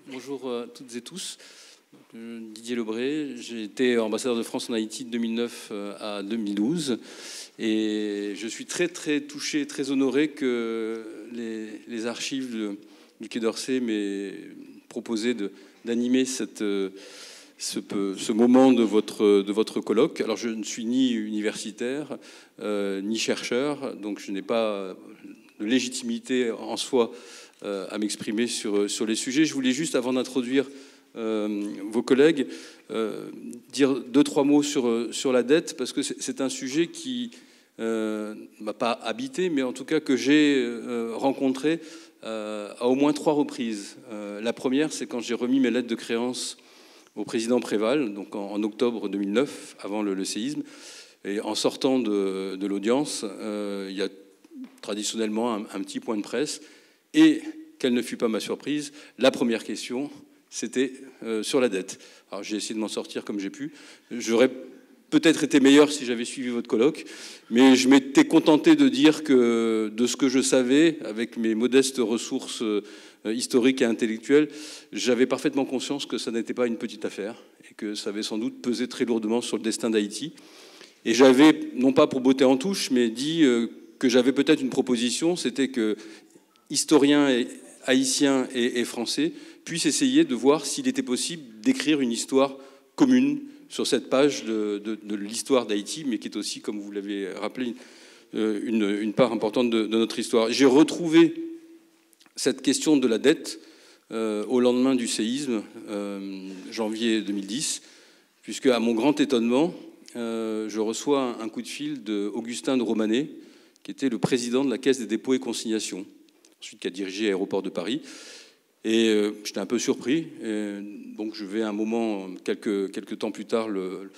Bonjour à toutes et tous. Didier Lebré, j'ai été ambassadeur de France en Haïti de 2009 à 2012 et je suis très très touché, très honoré que les archives du Quai d'Orsay m'aient proposé d'animer ce moment de votre colloque. Alors je ne suis ni universitaire ni chercheur, donc je n'ai pas de légitimité en soi à m'exprimer sur les sujets. Je voulais juste, avant d'introduire vos collègues, dire 2-3 mots sur la dette, parce que c'est un sujet qui m'a pas habité, mais en tout cas que j'ai rencontré à au moins 3 reprises. La première, c'est quand j'ai remis mes lettres de créance au président Préval, donc en octobre 2009, avant le séisme. Et en sortant de l'audience, il y a traditionnellement un petit point de presse. Et, quelle ne fut pas ma surprise, la première question, c'était sur la dette. Alors j'ai essayé de m'en sortir comme j'ai pu. J'aurais peut-être été meilleur si j'avais suivi votre colloque, mais je m'étais contenté de dire que de ce que je savais, avec mes modestes ressources historiques et intellectuelles, j'avais parfaitement conscience que ça n'était pas une petite affaire et que ça avait sans doute pesé très lourdement sur le destin d'Haïti. Et j'avais, non pas pour botter en touche, mais dit que j'avais peut-être une proposition, c'était que historiens haïtiens et français puissent essayer de voir s'il était possible d'écrire une histoire commune sur cette page de l'histoire d'Haïti, mais qui est aussi, comme vous l'avez rappelé, une part importante de notre histoire. J'ai retrouvé cette question de la dette au lendemain du séisme, janvier 2010, puisque, à mon grand étonnement, je reçois un coup de fil d'Augustin de Romanet, qui était le président de la Caisse des dépôts et consignations, ensuite qui a dirigé Aéroport de Paris. Et j'étais un peu surpris. Donc je vais un moment, quelques temps plus tard, le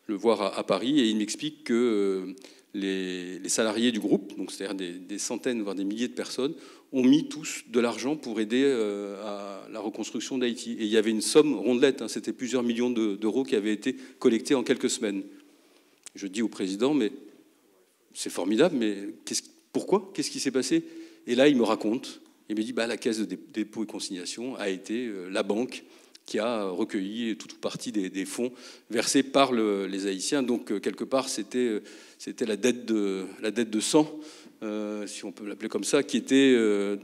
voir à Paris, et il m'explique que les salariés du groupe, donc c'est-à-dire des centaines, voire des milliers de personnes, ont mis tous de l'argent pour aider à la reconstruction d'Haïti. Et il y avait une somme rondelette, hein, c'était plusieurs millions d'euros qui avaient été collectés en quelques semaines. Je dis au président, mais c'est formidable, mais pourquoi ? Qu'est-ce qui s'est passé ? Et là, il me raconte. Il me dit, la Caisse de dépôt et consignation a été la banque qui a recueilli toute partie des fonds versés par les Haïtiens. Donc, quelque part, c'était la dette de sang, si on peut l'appeler comme ça, qui était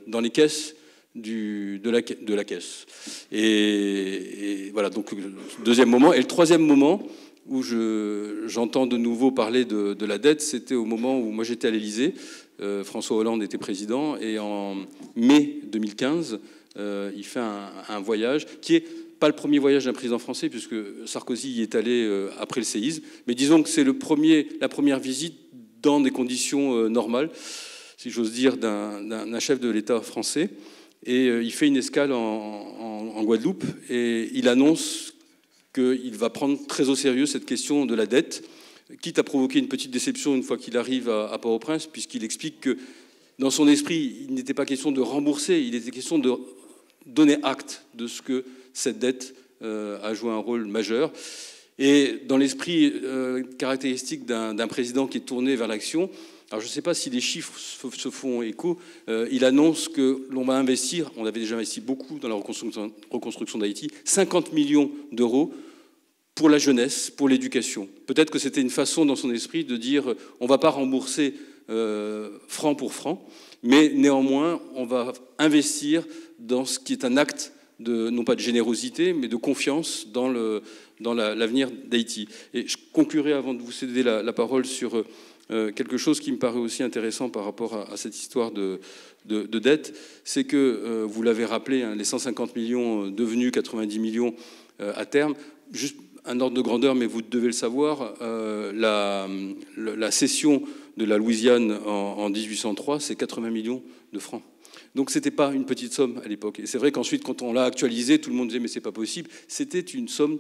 dans les caisses de la Caisse. Et voilà, donc, deuxième moment. Et le troisième moment où j'entends de nouveau parler de la dette, c'était au moment où moi j'étais à l'Élysée. François Hollande était président, et en mai 2015, il fait un voyage qui est pas le premier voyage d'un président français, puisque Sarkozy y est allé après le séisme, mais disons que c'est la première visite dans des conditions normales, si j'ose dire, d'un chef de l'État français. Et il fait une escale en Guadeloupe, et il annonce qu'il va prendre très au sérieux cette question de la dette, quitte à provoquer une petite déception une fois qu'il arrive à Port-au-Prince, puisqu'il explique que dans son esprit, il n'était pas question de rembourser, il était question de donner acte de ce que cette dette a joué un rôle majeur. Et dans l'esprit caractéristique d'un président qui est tourné vers l'action, alors je ne sais pas si les chiffres se font écho, il annonce que l'on va investir, on avait déjà investi beaucoup dans la reconstruction d'Haïti, 50 millions d'euros pour la jeunesse, pour l'éducation. Peut-être que c'était une façon dans son esprit de dire on ne va pas rembourser franc pour franc, mais néanmoins on va investir dans ce qui est un acte non pas de générosité, mais de confiance dans l'avenir d'Haïti. Et je conclurai, avant de vous céder la parole, sur quelque chose qui me paraît aussi intéressant par rapport à cette histoire de dette, c'est que, vous l'avez rappelé, hein, les 150 millions devenus 90 millions à terme, juste un ordre de grandeur, mais vous devez le savoir, la cession de la Louisiane en 1803, c'est 80 millions de francs. Donc c'était pas une petite somme à l'époque. Et c'est vrai qu'ensuite, quand on l'a actualisé, tout le monde disait mais c'est pas possible. C'était une somme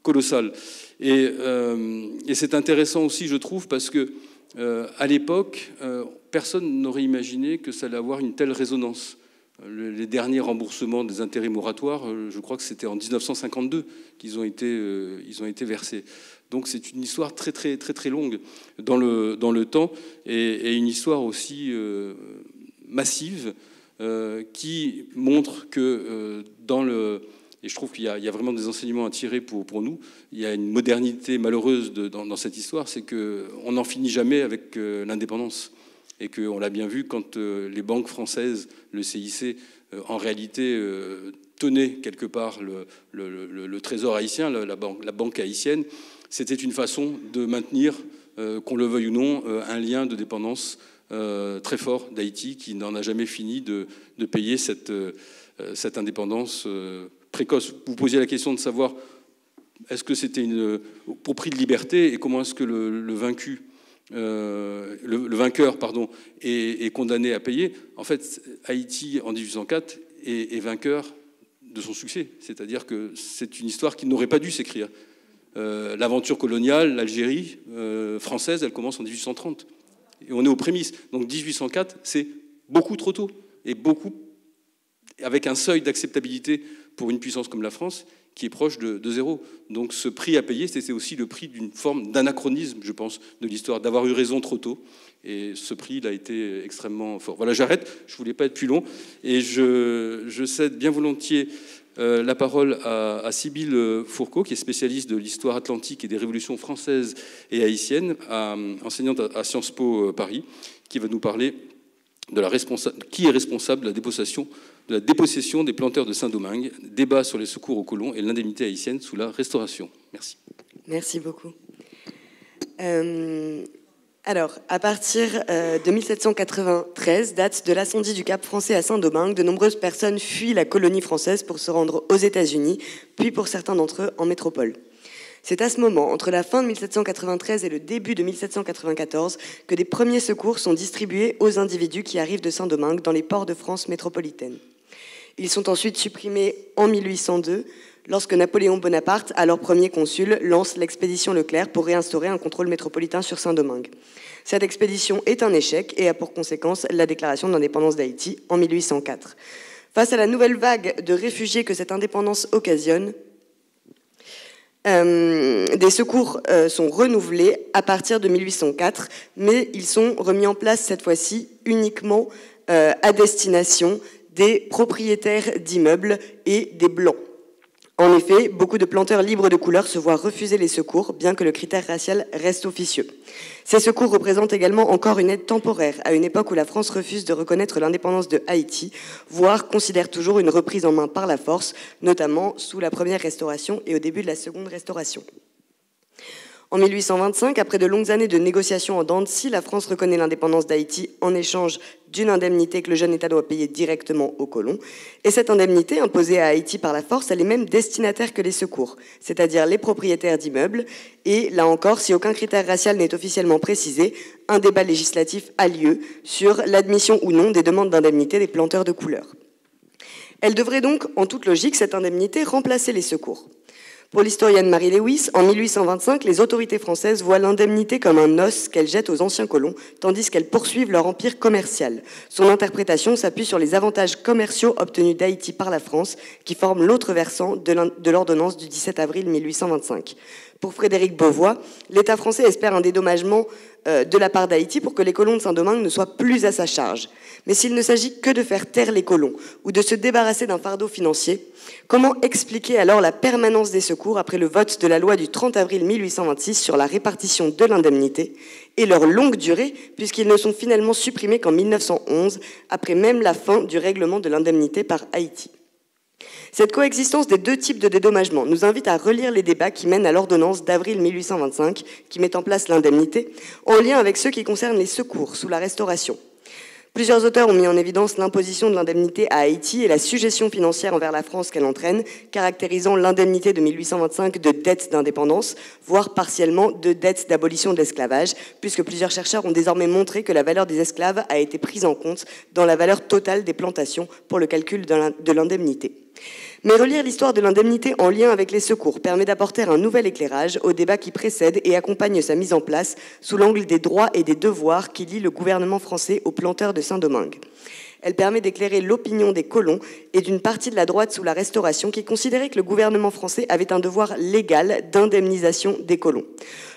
colossale. Et c'est intéressant aussi, je trouve, parce que à l'époque, personne n'aurait imaginé que ça allait avoir une telle résonance les derniers remboursements des intérêts moratoires, je crois que c'était en 1952 qu'ils ont été versés. Donc c'est une histoire très très très très longue dans le temps et une histoire aussi massive qui montre que et je trouve qu'il y a vraiment des enseignements à tirer pour nous. Il y a une modernité malheureuse dans cette histoire, c'est qu'on n'en finit jamais avec l'indépendance. Et qu'on l'a bien vu quand les banques françaises, le CIC, en réalité tenaient quelque part le trésor haïtien, la banque haïtienne. C'était une façon de maintenir, qu'on le veuille ou non, un lien de dépendance très fort d'Haïti qui n'en a jamais fini de payer cette indépendance précoce. Vous posiez la question de savoir est-ce que c'était pour prix de liberté et comment est-ce que le vainqueur est condamné à payer. En fait, Haïti, en 1804, est vainqueur de son succès. C'est-à-dire que c'est une histoire qui n'aurait pas dû s'écrire. L'aventure coloniale, l'Algérie française, elle commence en 1830. Et on est aux prémices. Donc 1804, c'est beaucoup trop tôt. Et avec un seuil d'acceptabilité pour une puissance comme la France qui est proche de zéro. Donc ce prix à payer, c'était aussi le prix d'une forme d'anachronisme, je pense, de l'histoire, d'avoir eu raison trop tôt. Et ce prix, il a été extrêmement fort. Voilà, j'arrête, je ne voulais pas être plus long. Et je cède bien volontiers la parole à Sybille Fourcault, qui est spécialiste de l'histoire atlantique et des révolutions françaises et haïtiennes, enseignante à Sciences Po Paris, qui va nous parler de qui est responsable de la dépossession des planteurs de Saint-Domingue, débat sur les secours aux colons et l'indemnité haïtienne sous la Restauration. Merci. Merci beaucoup. Alors, à partir de 1793, date de l'incendie du Cap français à Saint-Domingue, de nombreuses personnes fuient la colonie française pour se rendre aux États-Unis, puis pour certains d'entre eux en métropole. C'est à ce moment, entre la fin de 1793 et le début de 1794, que des premiers secours sont distribués aux individus qui arrivent de Saint-Domingue dans les ports de France métropolitaine. Ils sont ensuite supprimés en 1802, lorsque Napoléon Bonaparte, alors premier consul, lance l'expédition Leclerc pour réinstaurer un contrôle métropolitain sur Saint-Domingue. Cette expédition est un échec et a pour conséquence la déclaration d'indépendance d'Haïti en 1804. Face à la nouvelle vague de réfugiés que cette indépendance occasionne, des secours sont renouvelés à partir de 1804, mais ils sont remis en place cette fois-ci uniquement à destination des propriétaires d'immeubles et des blancs. En effet, beaucoup de planteurs libres de couleur se voient refuser les secours, bien que le critère racial reste officieux. Ces secours représentent également encore une aide temporaire, à une époque où la France refuse de reconnaître l'indépendance de Haïti, voire considère toujours une reprise en main par la force, notamment sous la première Restauration et au début de la seconde Restauration. En 1825, après de longues années de négociations en dents de scie, la France reconnaît l'indépendance d'Haïti en échange d'une indemnité que le jeune État doit payer directement aux colons. Et cette indemnité, imposée à Haïti par la force, elle est même destinataire que les secours, c'est-à-dire les propriétaires d'immeubles. Et là encore, si aucun critère racial n'est officiellement précisé, un débat législatif a lieu sur l'admission ou non des demandes d'indemnité des planteurs de couleur. Elle devrait donc, en toute logique, cette indemnité remplacer les secours. Pour l'historienne Marie Lewis, en 1825, les autorités françaises voient l'indemnité comme un os qu'elles jettent aux anciens colons, tandis qu'elles poursuivent leur empire commercial. Son interprétation s'appuie sur les avantages commerciaux obtenus d'Haïti par la France, qui forment l'autre versant de l'ordonnance du 17 avril 1825. Pour Frédéric Beauvois, l'État français espère un dédommagement de la part d'Haïti pour que les colons de Saint-Domingue ne soient plus à sa charge. Mais s'il ne s'agit que de faire taire les colons ou de se débarrasser d'un fardeau financier, comment expliquer alors la permanence des secours après le vote de la loi du 30 avril 1826 sur la répartition de l'indemnité et leur longue durée, puisqu'ils ne sont finalement supprimés qu'en 1911, après même la fin du règlement de l'indemnité par Haïti. Cette coexistence des deux types de dédommagement nous invite à relire les débats qui mènent à l'ordonnance d'avril 1825, qui met en place l'indemnité, en lien avec ceux qui concernent les secours sous la Restauration. Plusieurs auteurs ont mis en évidence l'imposition de l'indemnité à Haïti et la suggestion financière envers la France qu'elle entraîne, caractérisant l'indemnité de 1825 de dette d'indépendance, voire partiellement de dette d'abolition de l'esclavage, puisque plusieurs chercheurs ont désormais montré que la valeur des esclaves a été prise en compte dans la valeur totale des plantations pour le calcul de l'indemnité. Mais relire l'histoire de l'indemnité en lien avec les secours permet d'apporter un nouvel éclairage au débat qui précède et accompagne sa mise en place sous l'angle des droits et des devoirs qui lient le gouvernement français aux planteurs de Saint-Domingue. Elle permet d'éclairer l'opinion des colons et d'une partie de la droite sous la Restauration qui considérait que le gouvernement français avait un devoir légal d'indemnisation des colons.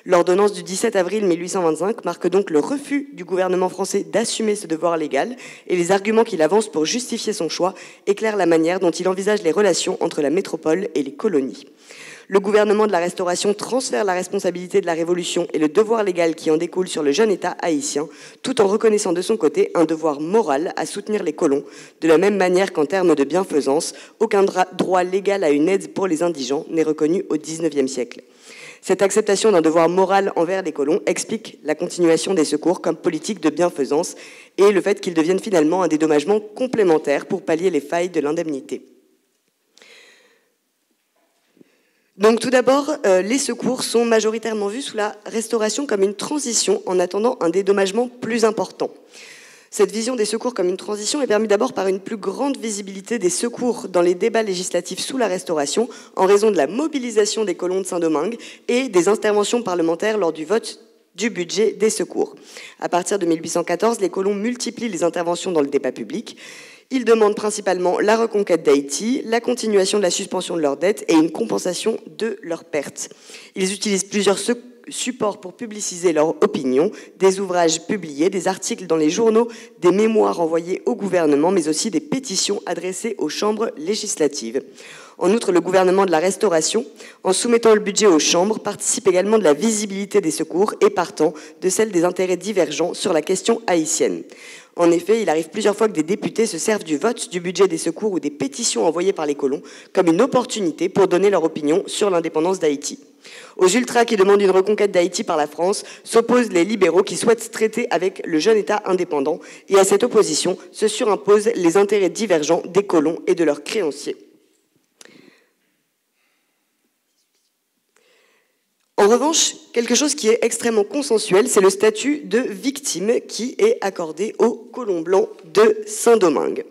L'ordonnance du 17 avril 1825 marque donc le refus du gouvernement français d'assumer ce devoir légal et les arguments qu'il avance pour justifier son choix éclairent la manière dont il envisage les relations entre la métropole et les colonies. Le gouvernement de la Restauration transfère la responsabilité de la Révolution et le devoir légal qui en découle sur le jeune État haïtien, tout en reconnaissant de son côté un devoir moral à soutenir les colons, de la même manière qu'en termes de bienfaisance, aucun droit légal à une aide pour les indigents n'est reconnu au XIXe siècle. Cette acceptation d'un devoir moral envers les colons explique la continuation des secours comme politique de bienfaisance et le fait qu'ils deviennent finalement un dédommagement complémentaire pour pallier les failles de l'indemnité. Donc tout d'abord, les secours sont majoritairement vus sous la Restauration comme une transition en attendant un dédommagement plus important. Cette vision des secours comme une transition est permise d'abord par une plus grande visibilité des secours dans les débats législatifs sous la Restauration en raison de la mobilisation des colons de Saint-Domingue et des interventions parlementaires lors du vote du budget des secours. À partir de 1814, les colons multiplient les interventions dans le débat public. Ils demandent principalement la reconquête d'Haïti, la continuation de la suspension de leurs dettes et une compensation de leurs pertes. Ils utilisent plusieurs supports pour publiciser leur opinion, des ouvrages publiés, des articles dans les journaux, des mémoires envoyés au gouvernement, mais aussi des pétitions adressées aux chambres législatives. En outre, le gouvernement de la Restauration, en soumettant le budget aux chambres, participe également de la visibilité des secours et partant de celle des intérêts divergents sur la question haïtienne. En effet, il arrive plusieurs fois que des députés se servent du vote du budget des secours ou des pétitions envoyées par les colons comme une opportunité pour donner leur opinion sur l'indépendance d'Haïti. Aux ultras qui demandent une reconquête d'Haïti par la France s'opposent les libéraux qui souhaitent traiter avec le jeune État indépendant et à cette opposition se surimposent les intérêts divergents des colons et de leurs créanciers. En revanche, quelque chose qui est extrêmement consensuel, c'est le statut de victime qui est accordé aux colons blancs de Saint-Domingue.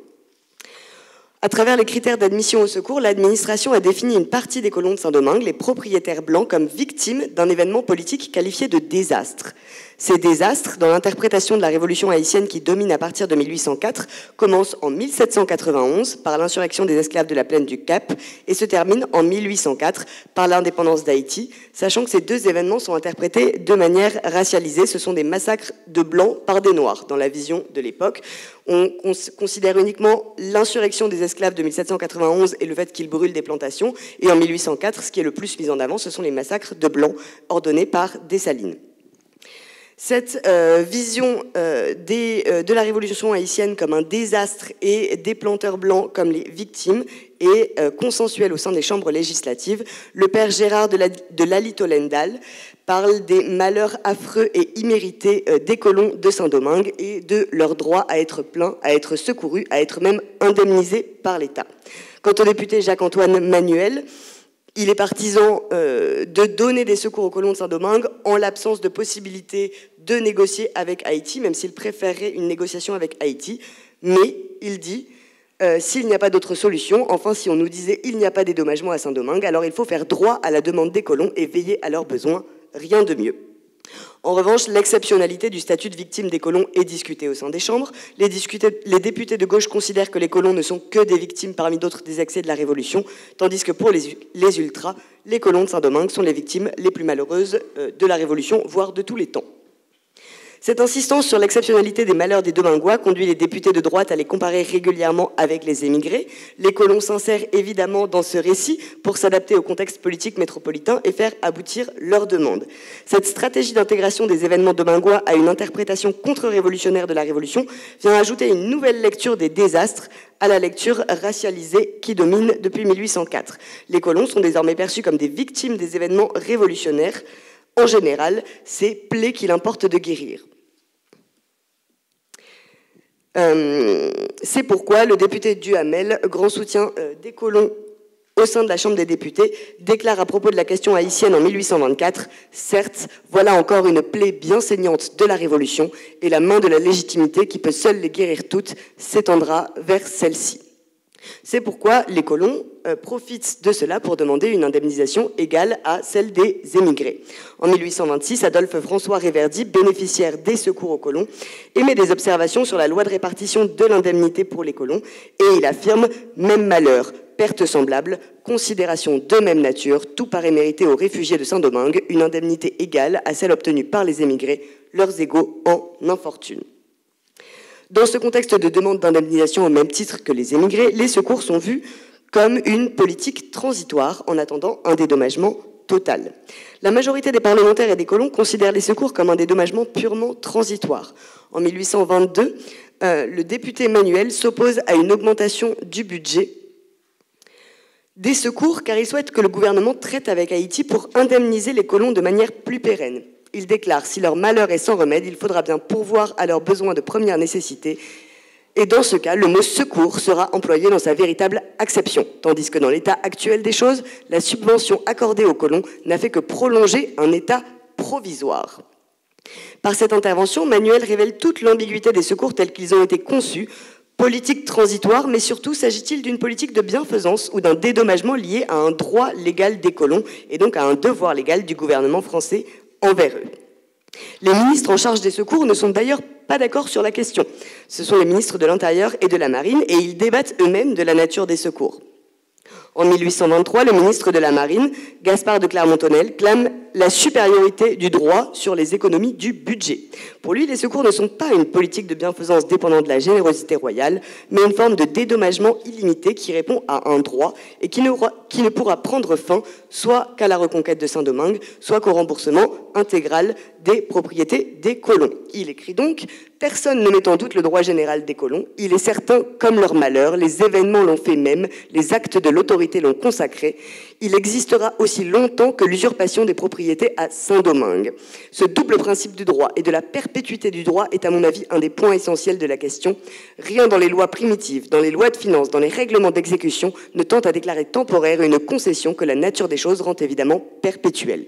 À travers les critères d'admission au secours, l'administration a défini une partie des colons de Saint-Domingue, les propriétaires blancs, comme victimes d'un événement politique qualifié de désastre. Ces désastres, dans l'interprétation de la révolution haïtienne qui domine à partir de 1804, commencent en 1791 par l'insurrection des esclaves de la plaine du Cap et se terminent en 1804 par l'indépendance d'Haïti, sachant que ces deux événements sont interprétés de manière racialisée. Ce sont des massacres de blancs par des noirs dans la vision de l'époque. On considère uniquement l'insurrection des esclaves de 1791 et le fait qu'ils brûlent des plantations. Et en 1804, ce qui est le plus mis en avant, ce sont les massacres de blancs ordonnés par Dessalines. Cette vision de la révolution haïtienne comme un désastre et des planteurs blancs comme les victimes est consensuelle au sein des chambres législatives. Le père Gérard de Lally-Tollendal parle des malheurs affreux et immérités des colons de Saint-Domingue et de leur droit à être plaints, à être secourus, à être même indemnisés par l'État. Quant au député Jacques-Antoine Manuel, il est partisan de donner des secours aux colons de Saint-Domingue en l'absence de possibilité de négocier avec Haïti, même s'il préférerait une négociation avec Haïti. Mais, il dit, s'il n'y a pas d'autre solution, enfin si on nous disait il n'y a pas de dédommagement à Saint-Domingue, alors il faut faire droit à la demande des colons et veiller à leurs besoins, rien de mieux. En revanche, l'exceptionnalité du statut de victime des colons est discutée au sein des chambres. Les députés de gauche considèrent que les colons ne sont que des victimes parmi d'autres des excès de la Révolution, tandis que pour les ultras, les colons de Saint-Domingue sont les victimes les plus malheureuses de la Révolution, voire de tous les temps. Cette insistance sur l'exceptionnalité des malheurs des Domingois conduit les députés de droite à les comparer régulièrement avec les émigrés. Les colons s'insèrent évidemment dans ce récit pour s'adapter au contexte politique métropolitain et faire aboutir leurs demandes. Cette stratégie d'intégration des événements domingois à une interprétation contre-révolutionnaire de la Révolution vient ajouter une nouvelle lecture des désastres à la lecture racialisée qui domine depuis 1804. Les colons sont désormais perçus comme des victimes des événements révolutionnaires. En général, c'est plaies qu'il importe de guérir. C'est pourquoi le député Duhamel, grand soutien des colons au sein de la Chambre des députés, déclare à propos de la question haïtienne en 1824 « Certes, voilà encore une plaie bien saignante de la Révolution, et la main de la légitimité, qui peut seule les guérir toutes, s'étendra vers celle-ci. » C'est pourquoi les colons profitent de cela pour demander une indemnisation égale à celle des émigrés. En 1826, Adolphe François Réverdy, bénéficiaire des secours aux colons, émet des observations sur la loi de répartition de l'indemnité pour les colons et il affirme « Même malheur, perte semblable, considération de même nature, tout paraît mériter aux réfugiés de Saint-Domingue une indemnité égale à celle obtenue par les émigrés, leurs égaux en infortune. » Dans ce contexte de demande d'indemnisation au même titre que les émigrés, les secours sont vus comme une politique transitoire en attendant un dédommagement total. La majorité des parlementaires et des colons considèrent les secours comme un dédommagement purement transitoire. En 1822, le député Manuel s'oppose à une augmentation du budget des secours car il souhaite que le gouvernement traite avec Haïti pour indemniser les colons de manière plus pérenne. Il déclare « Si leur malheur est sans remède, il faudra bien pourvoir à leurs besoins de première nécessité. Et dans ce cas, le mot « secours » sera employé dans sa véritable acception. Tandis que dans l'état actuel des choses, la subvention accordée aux colons n'a fait que prolonger un état provisoire. Par cette intervention, Manuel révèle toute l'ambiguïté des secours tels qu'ils ont été conçus. Politique transitoire, mais surtout s'agit-il d'une politique de bienfaisance ou d'un dédommagement lié à un droit légal des colons et donc à un devoir légal du gouvernement français envers eux. Les ministres en charge des secours ne sont d'ailleurs pas d'accord sur la question. Ce sont les ministres de l'Intérieur et de la Marine et ils débattent eux-mêmes de la nature des secours. En 1823, le ministre de la Marine, Gaspard de Clermont-Tonnerre, clame la supériorité du droit sur les économies du budget. Pour lui, les secours ne sont pas une politique de bienfaisance dépendant de la générosité royale, mais une forme de dédommagement illimité qui répond à un droit et qui ne pourra prendre fin soit qu'à la reconquête de Saint-Domingue, soit qu'au remboursement intégral des propriétés des colons. Il écrit donc « Personne ne met en doute le droit général des colons. Il est certain, comme leur malheur, les événements l'ont fait même, les actes de l'autorité l'ont consacré. Il existera aussi longtemps que l'usurpation des propriétés à Saint-Domingue. Ce double principe du droit et de la perpétuité du droit est à mon avis un des points essentiels de la question. Rien dans les lois primitives, dans les lois de finances, dans les règlements d'exécution ne tente à déclarer temporaire une concession que la nature des choses rend évidemment perpétuelle. »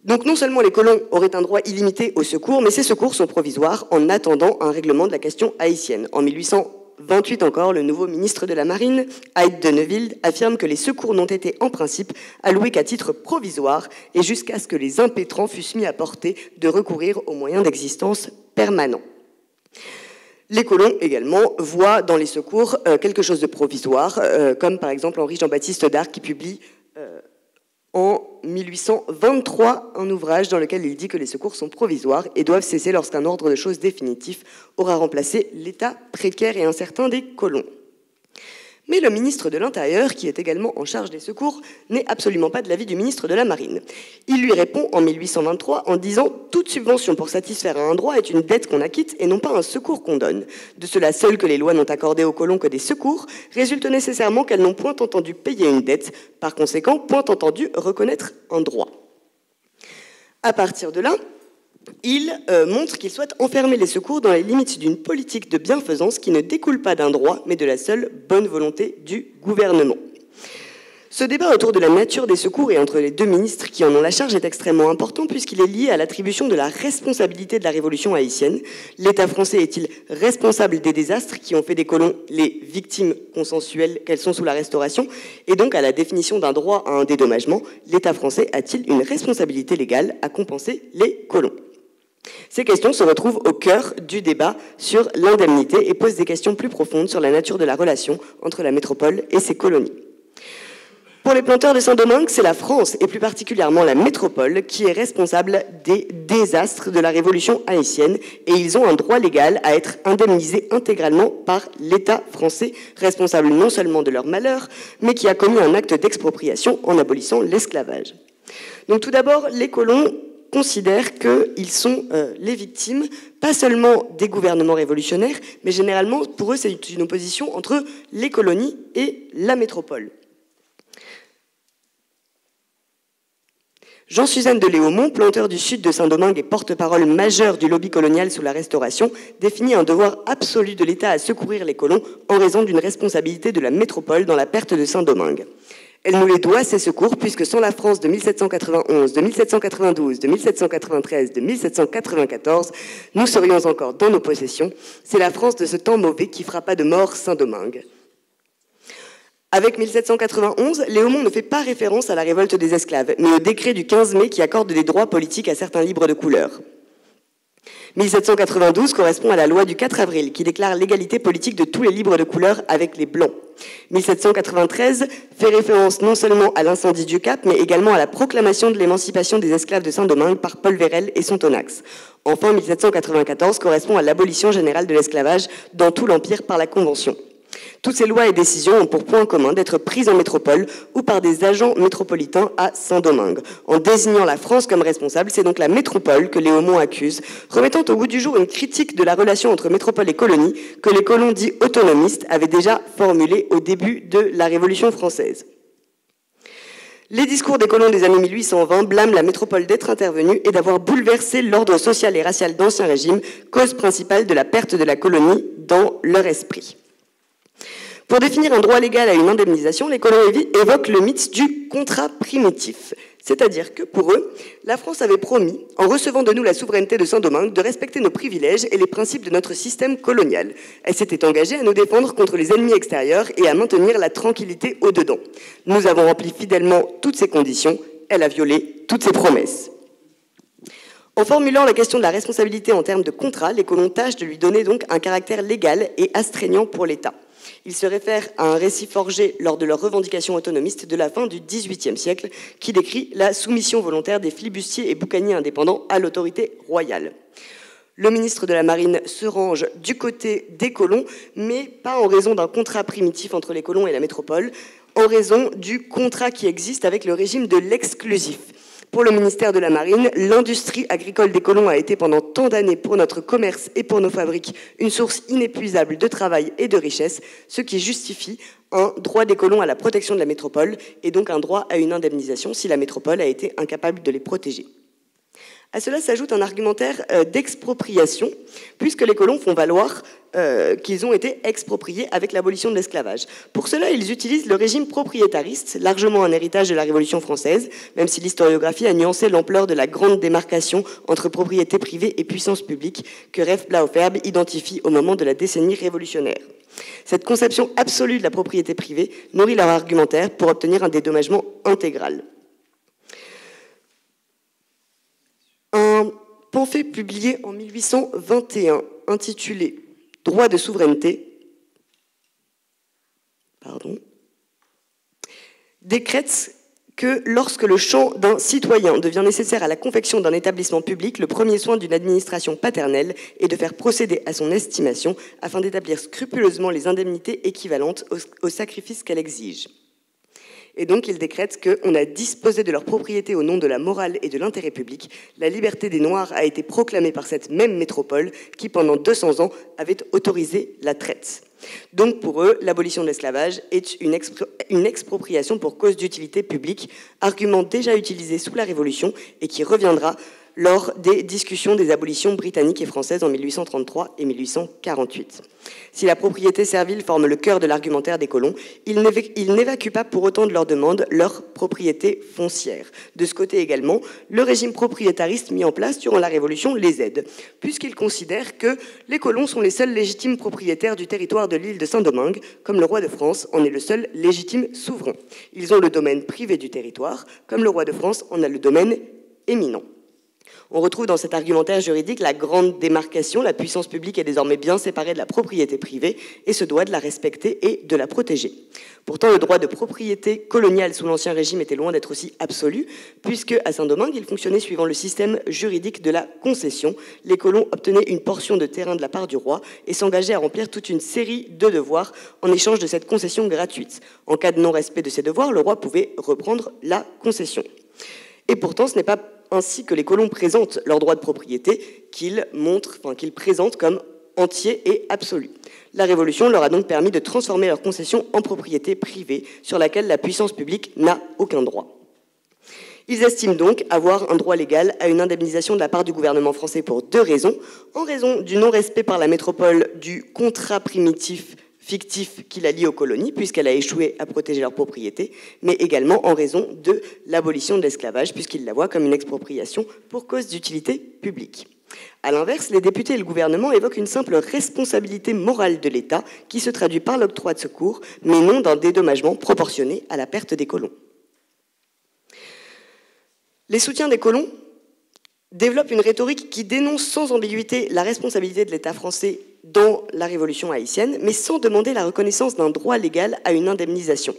Donc non seulement les colons auraient un droit illimité au secours, mais ces secours sont provisoires en attendant un règlement de la question haïtienne. En 1828 encore, le nouveau ministre de la Marine, Hyde de Neuville, affirme que les secours n'ont été en principe alloués qu'à titre provisoire et jusqu'à ce que les impétrants fussent mis à portée de recourir aux moyens d'existence permanents. Les colons également voient dans les secours quelque chose de provisoire, comme par exemple Henri Jean-Baptiste d'Arc qui publie en 1823 un ouvrage dans lequel il dit que les secours sont provisoires et doivent cesser lorsqu'un ordre de choses définitif aura remplacé l'état précaire et incertain des colons. Mais le ministre de l'Intérieur, qui est également en charge des secours, n'est absolument pas de l'avis du ministre de la Marine. Il lui répond en 1823 en disant « Toute subvention pour satisfaire à un droit est une dette qu'on acquitte et non pas un secours qu'on donne. De cela seul que les lois n'ont accordé aux colons que des secours, résulte nécessairement qu'elles n'ont point entendu payer une dette, par conséquent point entendu reconnaître un droit. » À partir de là, il montre qu'il souhaite enfermer les secours dans les limites d'une politique de bienfaisance qui ne découle pas d'un droit, mais de la seule bonne volonté du gouvernement. Ce débat autour de la nature des secours et entre les deux ministres qui en ont la charge est extrêmement important puisqu'il est lié à l'attribution de la responsabilité de la révolution haïtienne. L'État français est-il responsable des désastres qui ont fait des colons les victimes consensuelles qu'elles sont sous la Restauration? Et donc à la définition d'un droit à un dédommagement, l'État français a-t-il une responsabilité légale à compenser les colons? Ces questions se retrouvent au cœur du débat sur l'indemnité et posent des questions plus profondes sur la nature de la relation entre la métropole et ses colonies. Pour les planteurs de Saint-Domingue, c'est la France, et plus particulièrement la métropole, qui est responsable des désastres de la Révolution haïtienne, et ils ont un droit légal à être indemnisés intégralement par l'État français, responsable non seulement de leur malheur, mais qui a commis un acte d'expropriation en abolissant l'esclavage. Donc tout d'abord, les colons considèrent qu'ils sont les victimes, pas seulement des gouvernements révolutionnaires, mais généralement, pour eux, c'est une opposition entre les colonies et la métropole. Jean-Suzanne de Léaumont, planteur du sud de Saint-Domingue et porte-parole majeur du lobby colonial sous la Restauration, définit un devoir absolu de l'État à secourir les colons en raison d'une responsabilité de la métropole dans la perte de Saint-Domingue. Elle nous les doit, ces secours, puisque sans la France de 1791, de 1792, de 1793, de 1794, nous serions encore dans nos possessions. C'est la France de ce temps mauvais qui frappa de mort Saint-Domingue. Avec 1791, Léaumont ne fait pas référence à la révolte des esclaves, mais au décret du 15 mai qui accorde des droits politiques à certains libres de couleur. 1792 correspond à la loi du 4 avril qui déclare l'égalité politique de tous les libres de couleur avec les blancs. 1793 fait référence non seulement à l'incendie du Cap, mais également à la proclamation de l'émancipation des esclaves de Saint-Domingue par Paul Vérel et Sonthonax. Enfin, 1794 correspond à l'abolition générale de l'esclavage dans tout l'Empire par la Convention. Toutes ces lois et décisions ont pour point commun d'être prises en métropole ou par des agents métropolitains à Saint-Domingue. En désignant la France comme responsable, c'est donc la métropole que Léaumont accuse, remettant au goût du jour une critique de la relation entre métropole et colonie que les colons dits autonomistes avaient déjà formulée au début de la Révolution française. Les discours des colons des années 1820 blâment la métropole d'être intervenue et d'avoir bouleversé l'ordre social et racial d'Ancien Régime, cause principale de la perte de la colonie dans leur esprit. Pour définir un droit légal à une indemnisation, les colons évoquent le mythe du contrat primitif. C'est-à-dire que, pour eux, la France avait promis, en recevant de nous la souveraineté de Saint-Domingue, de respecter nos privilèges et les principes de notre système colonial. Elle s'était engagée à nous défendre contre les ennemis extérieurs et à maintenir la tranquillité au-dedans. Nous avons rempli fidèlement toutes ces conditions. Elle a violé toutes ses promesses. En formulant la question de la responsabilité en termes de contrat, les colons tâchent de lui donner donc un caractère légal et astreignant pour l'État. Ils se réfèrent à un récit forgé lors de leur revendication autonomiste de la fin du XVIIIe siècle qui décrit la soumission volontaire des flibustiers et boucaniers indépendants à l'autorité royale. Le ministre de la Marine se range du côté des colons, mais pas en raison d'un contrat primitif entre les colons et la métropole, en raison du contrat qui existe avec le régime de l'exclusif. Pour le ministère de la Marine, l'industrie agricole des colons a été pendant tant d'années pour notre commerce et pour nos fabriques une source inépuisable de travail et de richesse, ce qui justifie un droit des colons à la protection de la métropole et donc un droit à une indemnisation si la métropole a été incapable de les protéger. À cela s'ajoute un argumentaire d'expropriation, puisque les colons font valoir qu'ils ont été expropriés avec l'abolition de l'esclavage. Pour cela, ils utilisent le régime propriétariste, largement un héritage de la Révolution française, même si l'historiographie a nuancé l'ampleur de la grande démarcation entre propriété privée et puissance publique que Rev Blauferbe identifie au moment de la décennie révolutionnaire. Cette conception absolue de la propriété privée nourrit leur argumentaire pour obtenir un dédommagement intégral. Un pamphlet publié en 1821 intitulé « Droit de souveraineté » décrète que lorsque le champ d'un citoyen devient nécessaire à la confection d'un établissement public, le premier soin d'une administration paternelle est de faire procéder à son estimation afin d'établir scrupuleusement les indemnités équivalentes au sacrifice qu'elle exige. Et donc, il décrète qu'on a disposé de leur propriété au nom de la morale et de l'intérêt public. La liberté des Noirs a été proclamée par cette même métropole qui, pendant 200 ans, avait autorisé la traite. Donc, pour eux, l'abolition de l'esclavage est une expropriation pour cause d'utilité publique, argument déjà utilisé sous la Révolution et qui reviendra lors des discussions des abolitions britanniques et françaises en 1833 et 1848. Si la propriété servile forme le cœur de l'argumentaire des colons, il n'évacue pas pour autant de leur demande leur propriété foncière. De ce côté également, le régime propriétariste mis en place durant la Révolution les aide, puisqu'il considère que les colons sont les seuls légitimes propriétaires du territoire de l'île de Saint-Domingue, comme le roi de France en est le seul légitime souverain. Ils ont le domaine privé du territoire, comme le roi de France en a le domaine éminent. On retrouve dans cet argumentaire juridique la grande démarcation. La puissance publique est désormais bien séparée de la propriété privée et se doit de la respecter et de la protéger. Pourtant, le droit de propriété coloniale sous l'Ancien Régime était loin d'être aussi absolu, puisque à Saint-Domingue, il fonctionnait suivant le système juridique de la concession. Les colons obtenaient une portion de terrain de la part du roi et s'engageaient à remplir toute une série de devoirs en échange de cette concession gratuite. En cas de non-respect de ces devoirs, le roi pouvait reprendre la concession. Et pourtant, ce n'est pas ainsi que les colons présentent leur droit de propriété qu'ils présentent comme entier et absolu. La Révolution leur a donc permis de transformer leur concession en propriété privée sur laquelle la puissance publique n'a aucun droit. Ils estiment donc avoir un droit légal à une indemnisation de la part du gouvernement français pour deux raisons. En raison du non-respect par la métropole du contrat primitif fictif qui la lie aux colonies, puisqu'elle a échoué à protéger leur propriété, mais également en raison de l'abolition de l'esclavage, puisqu'ils la voient comme une expropriation pour cause d'utilité publique. A l'inverse, les députés et le gouvernement évoquent une simple responsabilité morale de l'État qui se traduit par l'octroi de secours, mais non d'un dédommagement proportionné à la perte des colons. Les soutiens des colons développent une rhétorique qui dénonce sans ambiguïté la responsabilité de l'État français dans la révolution haïtienne, mais sans demander la reconnaissance d'un droit légal à une indemnisation.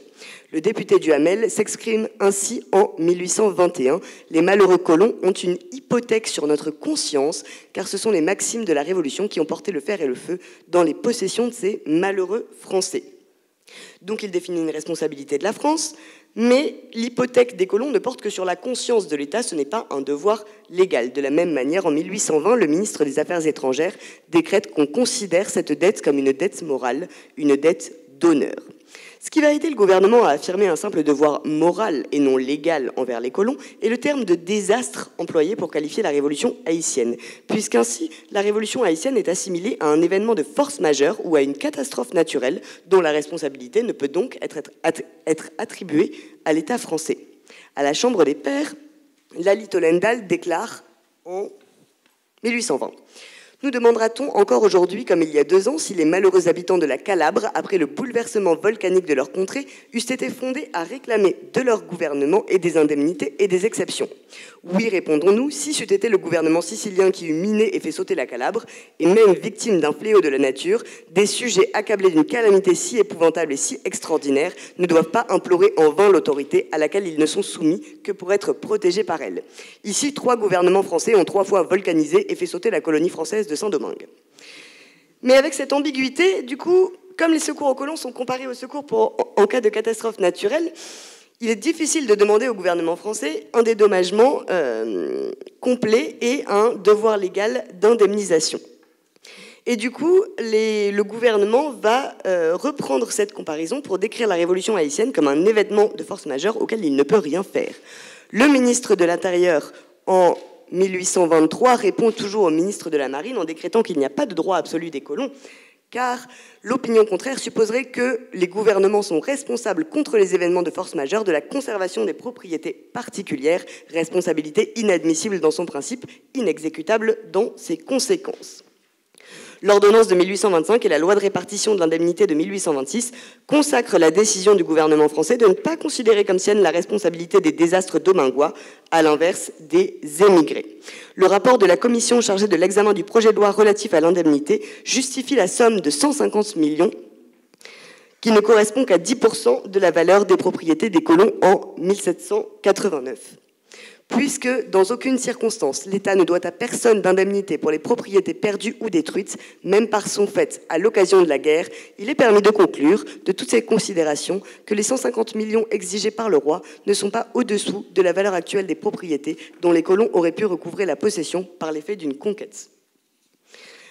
Le député Duhamel s'exprime ainsi en 1821. « Les malheureux colons ont une hypothèque sur notre conscience, car ce sont les maximes de la Révolution qui ont porté le fer et le feu dans les possessions de ces malheureux Français. » Donc il définit une responsabilité de la France, mais l'hypothèque des colons ne porte que sur la conscience de l'État, ce n'est pas un devoir légal. De la même manière, en 1820, le ministre des Affaires étrangères décrète qu'on considère cette dette comme une dette morale, une dette d'honneur. Ce qui va aider le gouvernement à affirmer un simple devoir moral et non légal envers les colons est le terme de désastre employé pour qualifier la révolution haïtienne, puisqu'ainsi la révolution haïtienne est assimilée à un événement de force majeure ou à une catastrophe naturelle dont la responsabilité ne peut donc être attribuée à l'État français. À la Chambre des Pairs, Lally Tollendal déclare en 1820 « Nous demandera-t-on encore aujourd'hui, comme il y a 2 ans, si les malheureux habitants de la Calabre, après le bouleversement volcanique de leur contrée, eussent été fondés à réclamer de leur gouvernement et des indemnités et des exceptions? Oui, répondons-nous, si c'eût été le gouvernement sicilien qui eût miné et fait sauter la Calabre, et même victime d'un fléau de la nature, des sujets accablés d'une calamité si épouvantable et si extraordinaire ne doivent pas implorer en vain l'autorité à laquelle ils ne sont soumis que pour être protégés par elle. Ici, 3 gouvernements français ont 3 fois volcanisé et fait sauter la colonie française de Saint-Domingue. » Mais avec cette ambiguïté, du coup, comme les secours aux colons sont comparés aux secours en cas de catastrophe naturelle, il est difficile de demander au gouvernement français un dédommagement complet et un devoir légal d'indemnisation. Et du coup, le gouvernement va reprendre cette comparaison pour décrire la révolution haïtienne comme un événement de force majeure auquel il ne peut rien faire. Le ministre de l'Intérieur, en 1823, répond toujours au ministre de la Marine en décrétant qu'il n'y a pas de droit absolu des colons, car l'opinion contraire supposerait que les gouvernements sont responsables contre les événements de force majeure de la conservation des propriétés particulières, responsabilité inadmissible dans son principe, inexécutable dans ses conséquences. L'ordonnance de 1825 et la loi de répartition de l'indemnité de 1826 consacrent la décision du gouvernement français de ne pas considérer comme sienne la responsabilité des désastres domingois, à l'inverse des émigrés. Le rapport de la commission chargée de l'examen du projet de loi relatif à l'indemnité justifie la somme de 150 millions qui ne correspond qu'à 10% de la valeur des propriétés des colons en 1789. Puisque, dans aucune circonstance, l'État ne doit à personne d'indemnité pour les propriétés perdues ou détruites, même par son fait à l'occasion de la guerre, il est permis de conclure, de toutes ces considérations, que les 150 millions exigés par le roi ne sont pas au-dessous de la valeur actuelle des propriétés dont les colons auraient pu recouvrer la possession par l'effet d'une conquête.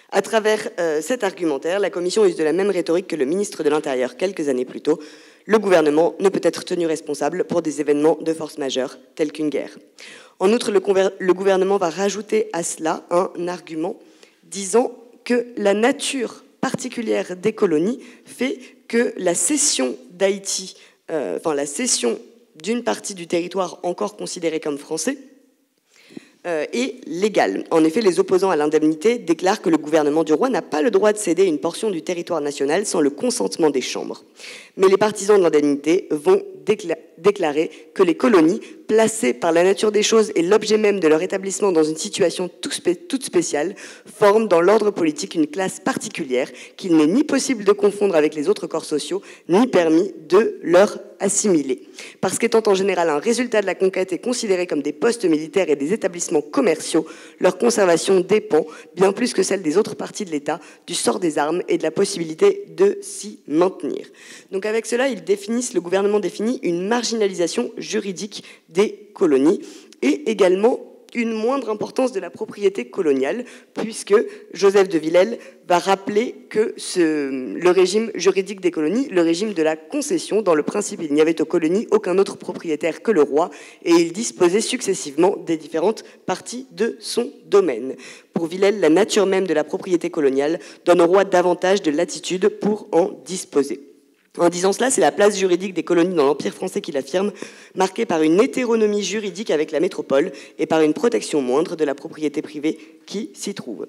À travers cet argumentaire, la Commission use de la même rhétorique que le ministre de l'Intérieur quelques années plus tôt. Le gouvernement ne peut être tenu responsable pour des événements de force majeure, tels qu'une guerre. En outre, le gouvernement va rajouter à cela un argument disant que la nature particulière des colonies fait que la cession d'Haïti, la cession d'une partie du territoire encore considéré comme français, est légale. En effet, les opposants à l'indemnité déclarent que le gouvernement du roi n'a pas le droit de céder une portion du territoire national sans le consentement des chambres. Mais les partisans de l'indemnité vont déclarer que les colonies, placées par la nature des choses et l'objet même de leur établissement dans une situation toute spéciale, forment dans l'ordre politique une classe particulière qu'il n'est ni possible de confondre avec les autres corps sociaux, ni permis de leur assimiler. Parce qu'étant en général un résultat de la conquête et considérés comme des postes militaires et des établissements commerciaux, leur conservation dépend, bien plus que celle des autres parties de l'État, du sort des armes et de la possibilité de s'y maintenir. Donc avec cela, le gouvernement définit une marginalisation juridique des colonies et également une moindre importance de la propriété coloniale, puisque Joseph de Villèle va rappeler que le régime juridique des colonies, le régime de la concession, dans le principe il n'y avait aux colonies aucun autre propriétaire que le roi, et il disposait successivement des différentes parties de son domaine. Pour Villèle, la nature même de la propriété coloniale donne au roi davantage de latitude pour en disposer. En disant cela, c'est la place juridique des colonies dans l'Empire français qui l'affirme, marquée par une hétéronomie juridique avec la métropole et par une protection moindre de la propriété privée qui s'y trouve.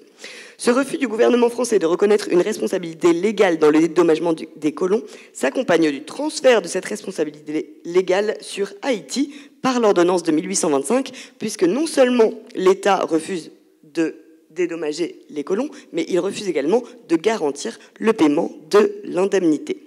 Ce refus du gouvernement français de reconnaître une responsabilité légale dans le dédommagement des colons s'accompagne du transfert de cette responsabilité légale sur Haïti par l'ordonnance de 1825, puisque non seulement l'État refuse de dédommager les colons, mais il refuse également de garantir le paiement de l'indemnité.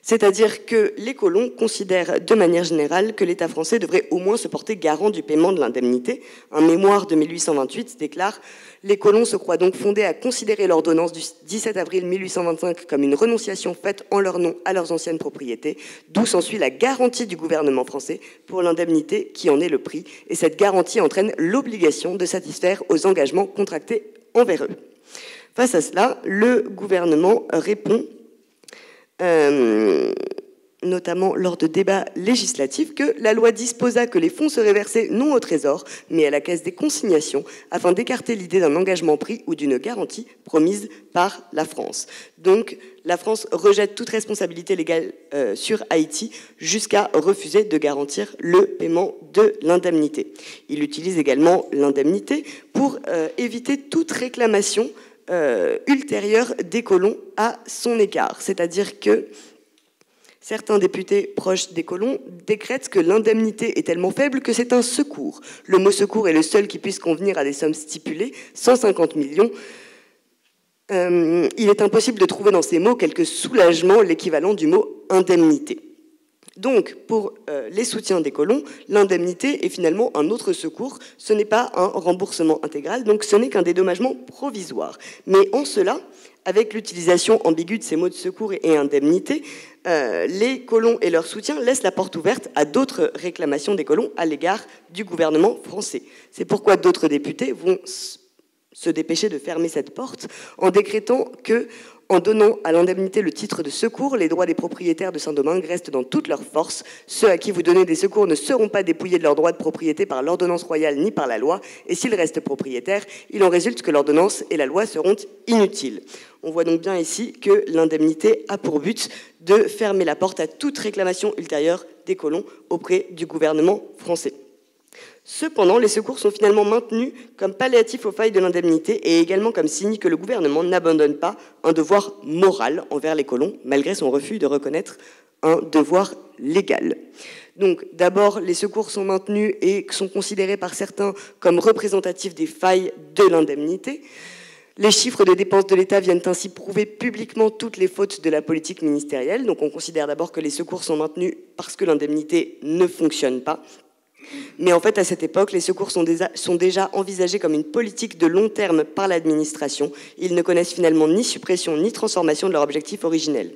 C'est-à-dire que les colons considèrent de manière générale que l'État français devrait au moins se porter garant du paiement de l'indemnité. Un mémoire de 1828 déclare « Les colons se croient donc fondés à considérer l'ordonnance du 17 avril 1825 comme une renonciation faite en leur nom à leurs anciennes propriétés, d'où s'ensuit la garantie du gouvernement français pour l'indemnité qui en est le prix, et cette garantie entraîne l'obligation de satisfaire aux engagements contractés envers eux. » Face à cela, le gouvernement répond notamment lors de débats législatifs, que la loi disposa que les fonds seraient versés non au trésor, mais à la caisse des consignations, afin d'écarter l'idée d'un engagement pris ou d'une garantie promise par la France. Donc, la France rejette toute responsabilité légale sur Haïti jusqu'à refuser de garantir le paiement de l'indemnité. Il utilise également l'indemnité pour éviter toute réclamation ultérieure des colons à son égard. C'est-à-dire que certains députés proches des colons décrètent que l'indemnité est tellement faible que c'est un secours. Le mot secours est le seul qui puisse convenir à des sommes stipulées, 150 millions. Il est impossible de trouver dans ces mots quelque soulagement, l'équivalent du mot indemnité. Donc, pour les soutiens des colons, l'indemnité est finalement un autre secours. Ce n'est pas un remboursement intégral, donc ce n'est qu'un dédommagement provisoire. Mais en cela, avec l'utilisation ambiguë de ces mots de secours et indemnité, les colons et leurs soutiens laissent la porte ouverte à d'autres réclamations des colons à l'égard du gouvernement français. C'est pourquoi d'autres députés vont se dépêcher de fermer cette porte en décrétant que, en donnant à l'indemnité le titre de secours, les droits des propriétaires de Saint-Domingue restent dans toute leur force. Ceux à qui vous donnez des secours ne seront pas dépouillés de leurs droits de propriété par l'ordonnance royale ni par la loi, et s'ils restent propriétaires, il en résulte que l'ordonnance et la loi seront inutiles. On voit donc bien ici que l'indemnité a pour but de fermer la porte à toute réclamation ultérieure des colons auprès du gouvernement français. Cependant, les secours sont finalement maintenus comme palliatifs aux failles de l'indemnité et également comme signe que le gouvernement n'abandonne pas un devoir moral envers les colons, malgré son refus de reconnaître un devoir légal. Donc, d'abord, les secours sont maintenus et sont considérés par certains comme représentatifs des failles de l'indemnité. Les chiffres de dépenses de l'État viennent ainsi prouver publiquement toutes les fautes de la politique ministérielle. Donc, on considère d'abord que les secours sont maintenus parce que l'indemnité ne fonctionne pas. Mais en fait, à cette époque, les secours sont déjà envisagés comme une politique de long terme par l'administration. Ils ne connaissent finalement ni suppression ni transformation de leur objectif originel.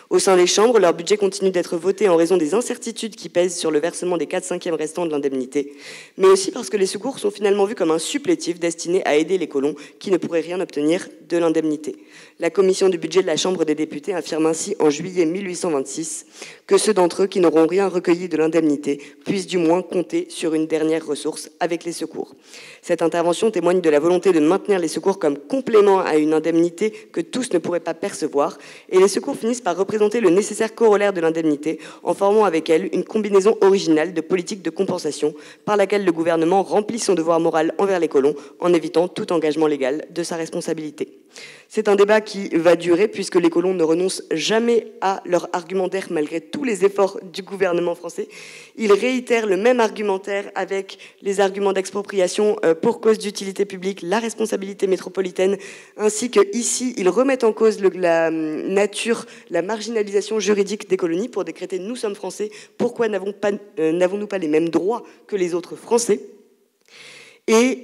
Au sein des chambres, leur budget continue d'être voté en raison des incertitudes qui pèsent sur le versement des 4/5 restants de l'indemnité, mais aussi parce que les secours sont finalement vus comme un supplétif destiné à aider les colons qui ne pourraient rien obtenir de l'indemnité. La commission du budget de la Chambre des députés affirme ainsi en juillet 1826 que ceux d'entre eux qui n'auront rien recueilli de l'indemnité puissent du moins compter sur une dernière ressource avec les secours. Cette intervention témoigne de la volonté de maintenir les secours comme complément à une indemnité que tous ne pourraient pas percevoir, et les secours finissent par représenter le nécessaire corollaire de l'indemnité en formant avec elle une combinaison originale de politiques de compensation par laquelle le gouvernement remplit son devoir moral envers les colons en évitant tout engagement légal de sa responsabilité. C'est un débat qui va durer puisque les colons ne renoncent jamais à leur argumentaire malgré tous les efforts du gouvernement français. Ils réitèrent le même argumentaire avec les arguments d'expropriation pour cause d'utilité publique, la responsabilité métropolitaine, ainsi que ici, ils remettent en cause la nature, la marginalisation juridique des colonies pour décréter « nous sommes français, pourquoi n'avons-nous pas les mêmes droits que les autres Français ?» Et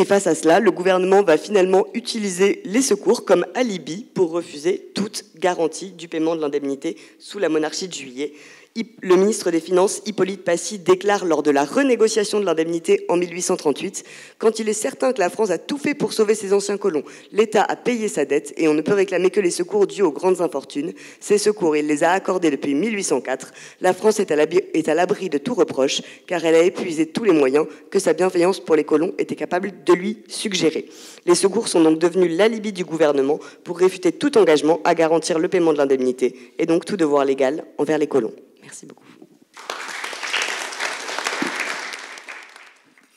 face à cela, le gouvernement va finalement utiliser les secours comme alibi pour refuser toute garantie du paiement de l'indemnité sous la monarchie de Juillet. Le ministre des Finances, Hippolyte Passy, déclare lors de la renégociation de l'indemnité en 1838 « Quand il est certain que la France a tout fait pour sauver ses anciens colons, l'État a payé sa dette et on ne peut réclamer que les secours dus aux grandes infortunes. Ces secours, il les a accordés depuis 1804. La France est à l'abri de tout reproche car elle a épuisé tous les moyens que sa bienveillance pour les colons était capable de lui suggérer. Les secours sont donc devenus l'alibi du gouvernement pour réfuter tout engagement à garantir le paiement de l'indemnité et donc tout devoir légal envers les colons. » Merci beaucoup.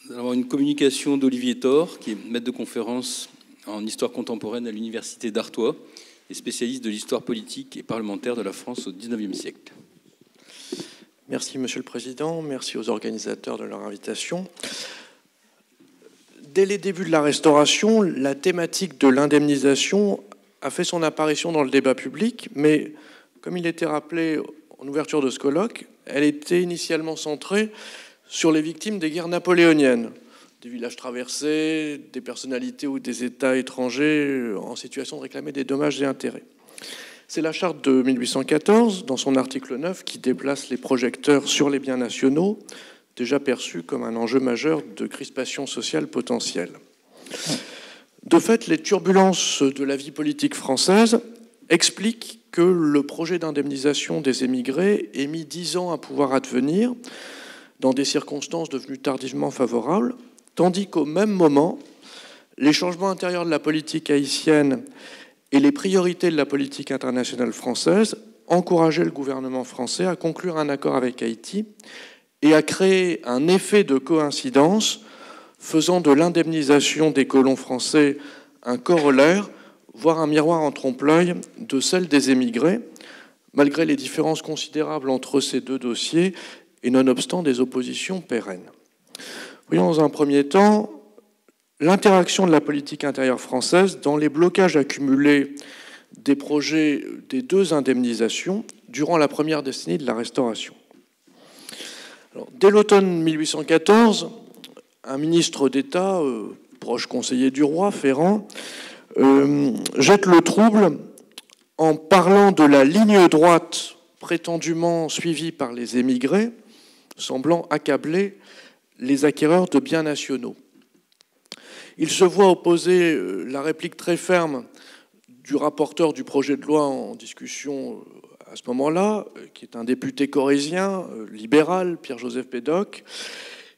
Alors, une communication d'Olivier Thor, qui est maître de conférence en histoire contemporaine à l'université d'Artois et spécialiste de l'histoire politique et parlementaire de la France au XIXe siècle. Merci, Monsieur le Président. Merci aux organisateurs de leur invitation. Dès les débuts de la Restauration, la thématique de l'indemnisation a fait son apparition dans le débat public, mais comme il était rappelé en ouverture de ce colloque, elle était initialement centrée sur les victimes des guerres napoléoniennes, des villages traversés, des personnalités ou des États étrangers en situation de réclamer des dommages et intérêts. C'est la charte de 1814, dans son article 9, qui déplace les projecteurs sur les biens nationaux, déjà perçus comme un enjeu majeur de crispation sociale potentielle. De fait, les turbulences de la vie politique française expliquent que le projet d'indemnisation des émigrés ait mis 10 ans à pouvoir advenir, dans des circonstances devenues tardivement favorables, tandis qu'au même moment, les changements intérieurs de la politique haïtienne et les priorités de la politique internationale française encourageaient le gouvernement français à conclure un accord avec Haïti et à créer un effet de coïncidence faisant de l'indemnisation des colons français un corollaire, voire un miroir en trompe-l'œil de celle des émigrés, malgré les différences considérables entre ces deux dossiers et nonobstant des oppositions pérennes. Voyons dans un premier temps l'interaction de la politique intérieure française dans les blocages accumulés des projets des deux indemnisations durant la première décennie de la Restauration. Alors, dès l'automne 1814, un ministre d'État, proche conseiller du roi, Ferrand, jette le trouble en parlant de la ligne droite prétendument suivie par les émigrés, semblant accabler les acquéreurs de biens nationaux. Il se voit opposer la réplique très ferme du rapporteur du projet de loi en discussion à ce moment-là, qui est un député corrézien, libéral, Pierre-Joseph Pédoc,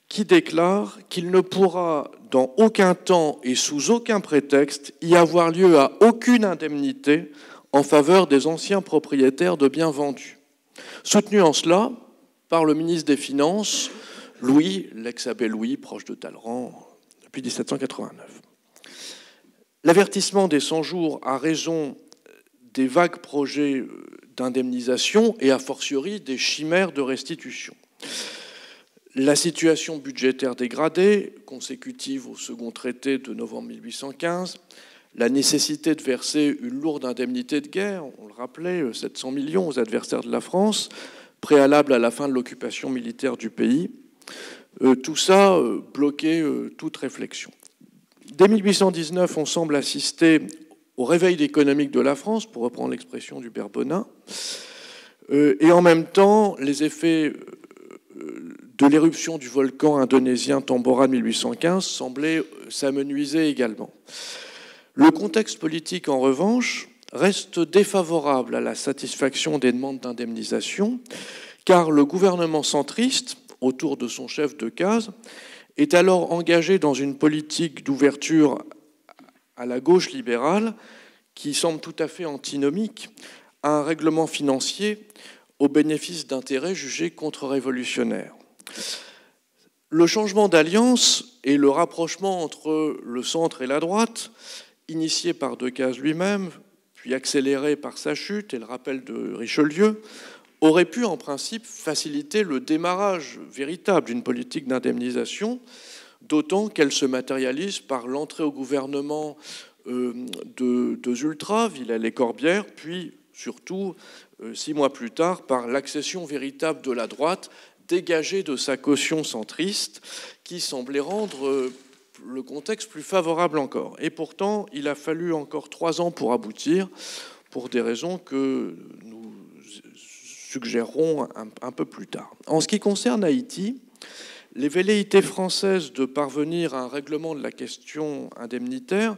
qui déclare qu'il ne pourra dans aucun temps et sous aucun prétexte y avoir lieu à aucune indemnité en faveur des anciens propriétaires de biens vendus. Soutenu en cela par le ministre des Finances, Louis, l'ex-abbé Louis, proche de Talleyrand, depuis 1789. L'avertissement des 100 jours à raison des vagues projets d'indemnisation et a fortiori des chimères de restitution. La situation budgétaire dégradée, consécutive au second traité de novembre 1815, la nécessité de verser une lourde indemnité de guerre, on le rappelait, 700 millions aux adversaires de la France, préalable à la fin de l'occupation militaire du pays, tout ça bloquait toute réflexion. Dès 1819, on semble assister au réveil économique de la France, pour reprendre l'expression d'Hubert Bonin, et en même temps, les effets de l'éruption du volcan indonésien Tambora de 1815 semblaient s'amenuiser également. Le contexte politique, en revanche, reste défavorable à la satisfaction des demandes d'indemnisation, car le gouvernement centriste, autour de son chef de case, est alors engagé dans une politique d'ouverture à la gauche libérale qui semble tout à fait antinomique à un règlement financier au bénéfice d'intérêts jugés contre-révolutionnaires. Le changement d'alliance et le rapprochement entre le centre et la droite, initié par Decazes lui-même, puis accéléré par sa chute et le rappel de Richelieu, aurait pu en principe faciliter le démarrage véritable d'une politique d'indemnisation, d'autant qu'elle se matérialise par l'entrée au gouvernement de ultras, Villèle et Corbière, puis surtout, 6 mois plus tard, par l'accession véritable de la droite, dégagée de sa caution centriste, qui semblait rendre le contexte plus favorable encore. Et pourtant, il a fallu encore 3 ans pour aboutir, pour des raisons que nous suggérerons un peu plus tard. En ce qui concerne Haïti, les velléités françaises de parvenir à un règlement de la question indemnitaire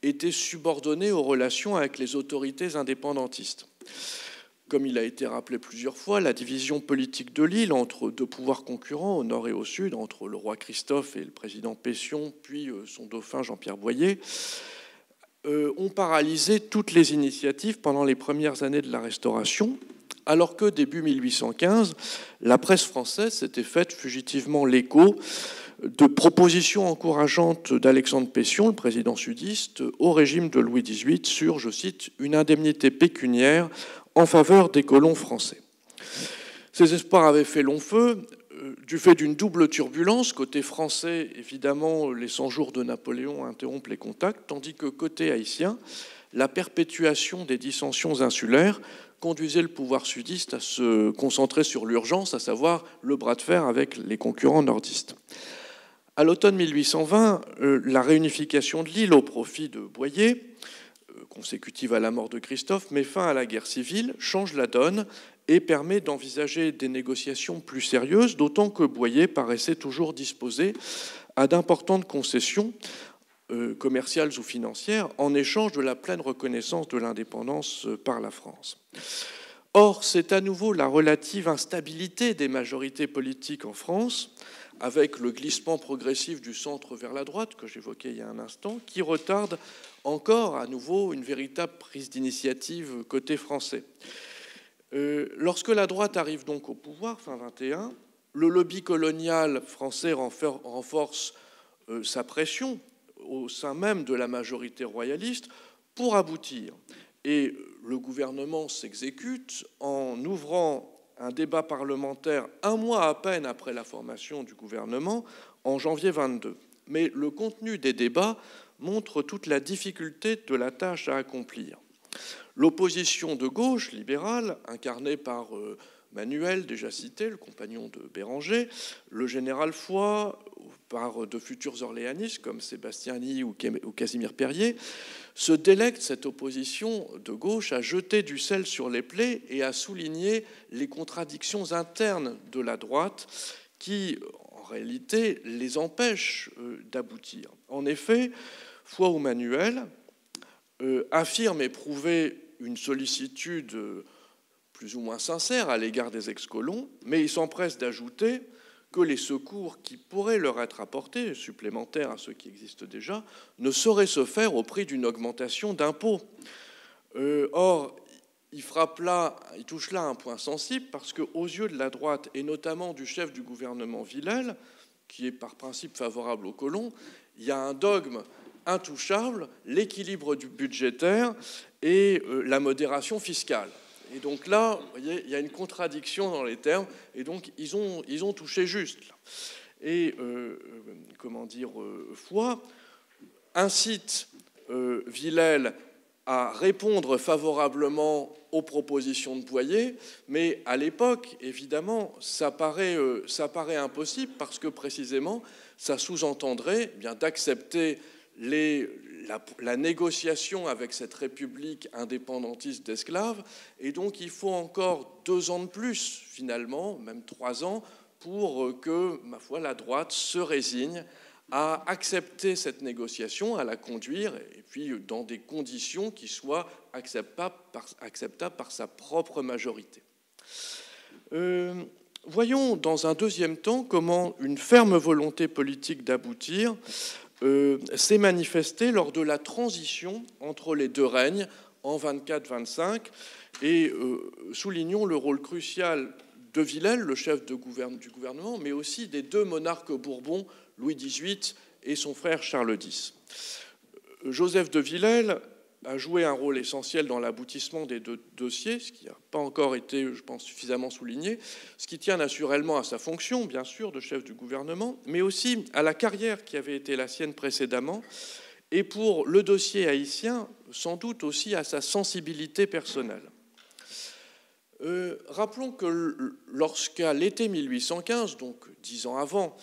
étaient subordonnées aux relations avec les autorités indépendantistes. Comme il a été rappelé plusieurs fois, la division politique de l'île entre deux pouvoirs concurrents, au nord et au sud, entre le roi Christophe et le président Pétion, puis son dauphin Jean-Pierre Boyer, ont paralysé toutes les initiatives pendant les premières années de la Restauration, alors que début 1815, la presse française s'était faite fugitivement l'écho de propositions encourageantes d'Alexandre Pétion, le président sudiste, au régime de Louis XVIII sur, je cite, « une indemnité pécuniaire en faveur des colons français ». Ces espoirs avaient fait long feu, du fait d'une double turbulence. Côté français, évidemment, les 100 jours de Napoléon interrompent les contacts, tandis que côté haïtien, la perpétuation des dissensions insulaires conduisait le pouvoir sudiste à se concentrer sur l'urgence, à savoir le bras de fer avec les concurrents nordistes. À l'automne 1820, la réunification de l'île au profit de Boyer, consécutive à la mort de Christophe, met fin à la guerre civile, change la donne et permet d'envisager des négociations plus sérieuses, d'autant que Boyer paraissait toujours disposé à d'importantes concessions commerciales ou financières en échange de la pleine reconnaissance de l'indépendance par la France. Or, c'est à nouveau la relative instabilité des majorités politiques en France, avec le glissement progressif du centre vers la droite, que j'évoquais il y a un instant, qui retarde encore à nouveau une véritable prise d'initiative côté français. Lorsque la droite arrive donc au pouvoir, fin 21, le lobby colonial français renforce sa pression au sein même de la majorité royaliste pour aboutir. Et le gouvernement s'exécute en ouvrant un débat parlementaire un mois à peine après la formation du gouvernement, en janvier 22. Mais le contenu des débats montre toute la difficulté de la tâche à accomplir. L'opposition de gauche libérale, incarnée par Manuel, déjà cité, le compagnon de Béranger, le général Foy, par de futurs orléanistes comme Sébastien Ly ou Casimir Périer, se délecte cette opposition de gauche à jeter du sel sur les plaies et à souligner les contradictions internes de la droite qui, en réalité, les empêchent d'aboutir. En effet, Foy ou Manuel affirment éprouver une sollicitude plus ou moins sincère à l'égard des ex-colons, mais ils s'empressent d'ajouter que les secours qui pourraient leur être apportés, supplémentaires à ceux qui existent déjà, ne sauraient se faire au prix d'une augmentation d'impôts. Or, il touche là un point sensible, parce qu'aux yeux de la droite, et notamment du chef du gouvernement Villèle, qui est par principe favorable aux colons, il y a un dogme intouchable, l'équilibre budgétaire et la modération fiscale. Et donc là, vous voyez, il y a une contradiction dans les termes, et donc ils ont touché juste. Et Foy incite Villèle à répondre favorablement aux propositions de Boyer, mais à l'époque, évidemment, ça paraît impossible, parce que précisément, ça sous-entendrait bien d'accepter la négociation avec cette république indépendantiste d'esclaves, et donc il faut encore 2 ans de plus, finalement, même 3 ans, pour que, ma foi, la droite se résigne à accepter cette négociation, à la conduire, et puis dans des conditions qui soient acceptables par sa propre majorité. Voyons dans un deuxième temps comment une ferme volonté politique d'aboutir s'est manifestée lors de la transition entre les deux règnes en 24-25, et soulignons le rôle crucial de Villèle, le chef du gouvernement, mais aussi des 2 monarques bourbons, Louis XVIII et son frère Charles X. Joseph de Villèle a joué un rôle essentiel dans l'aboutissement des 2 dossiers, ce qui n'a pas encore été, je pense, suffisamment souligné, ce qui tient naturellement à sa fonction, bien sûr, de chef du gouvernement, mais aussi à la carrière qui avait été la sienne précédemment, et pour le dossier haïtien, sans doute aussi à sa sensibilité personnelle. Rappelons que lorsqu'à l'été 1815, donc 10 ans avant,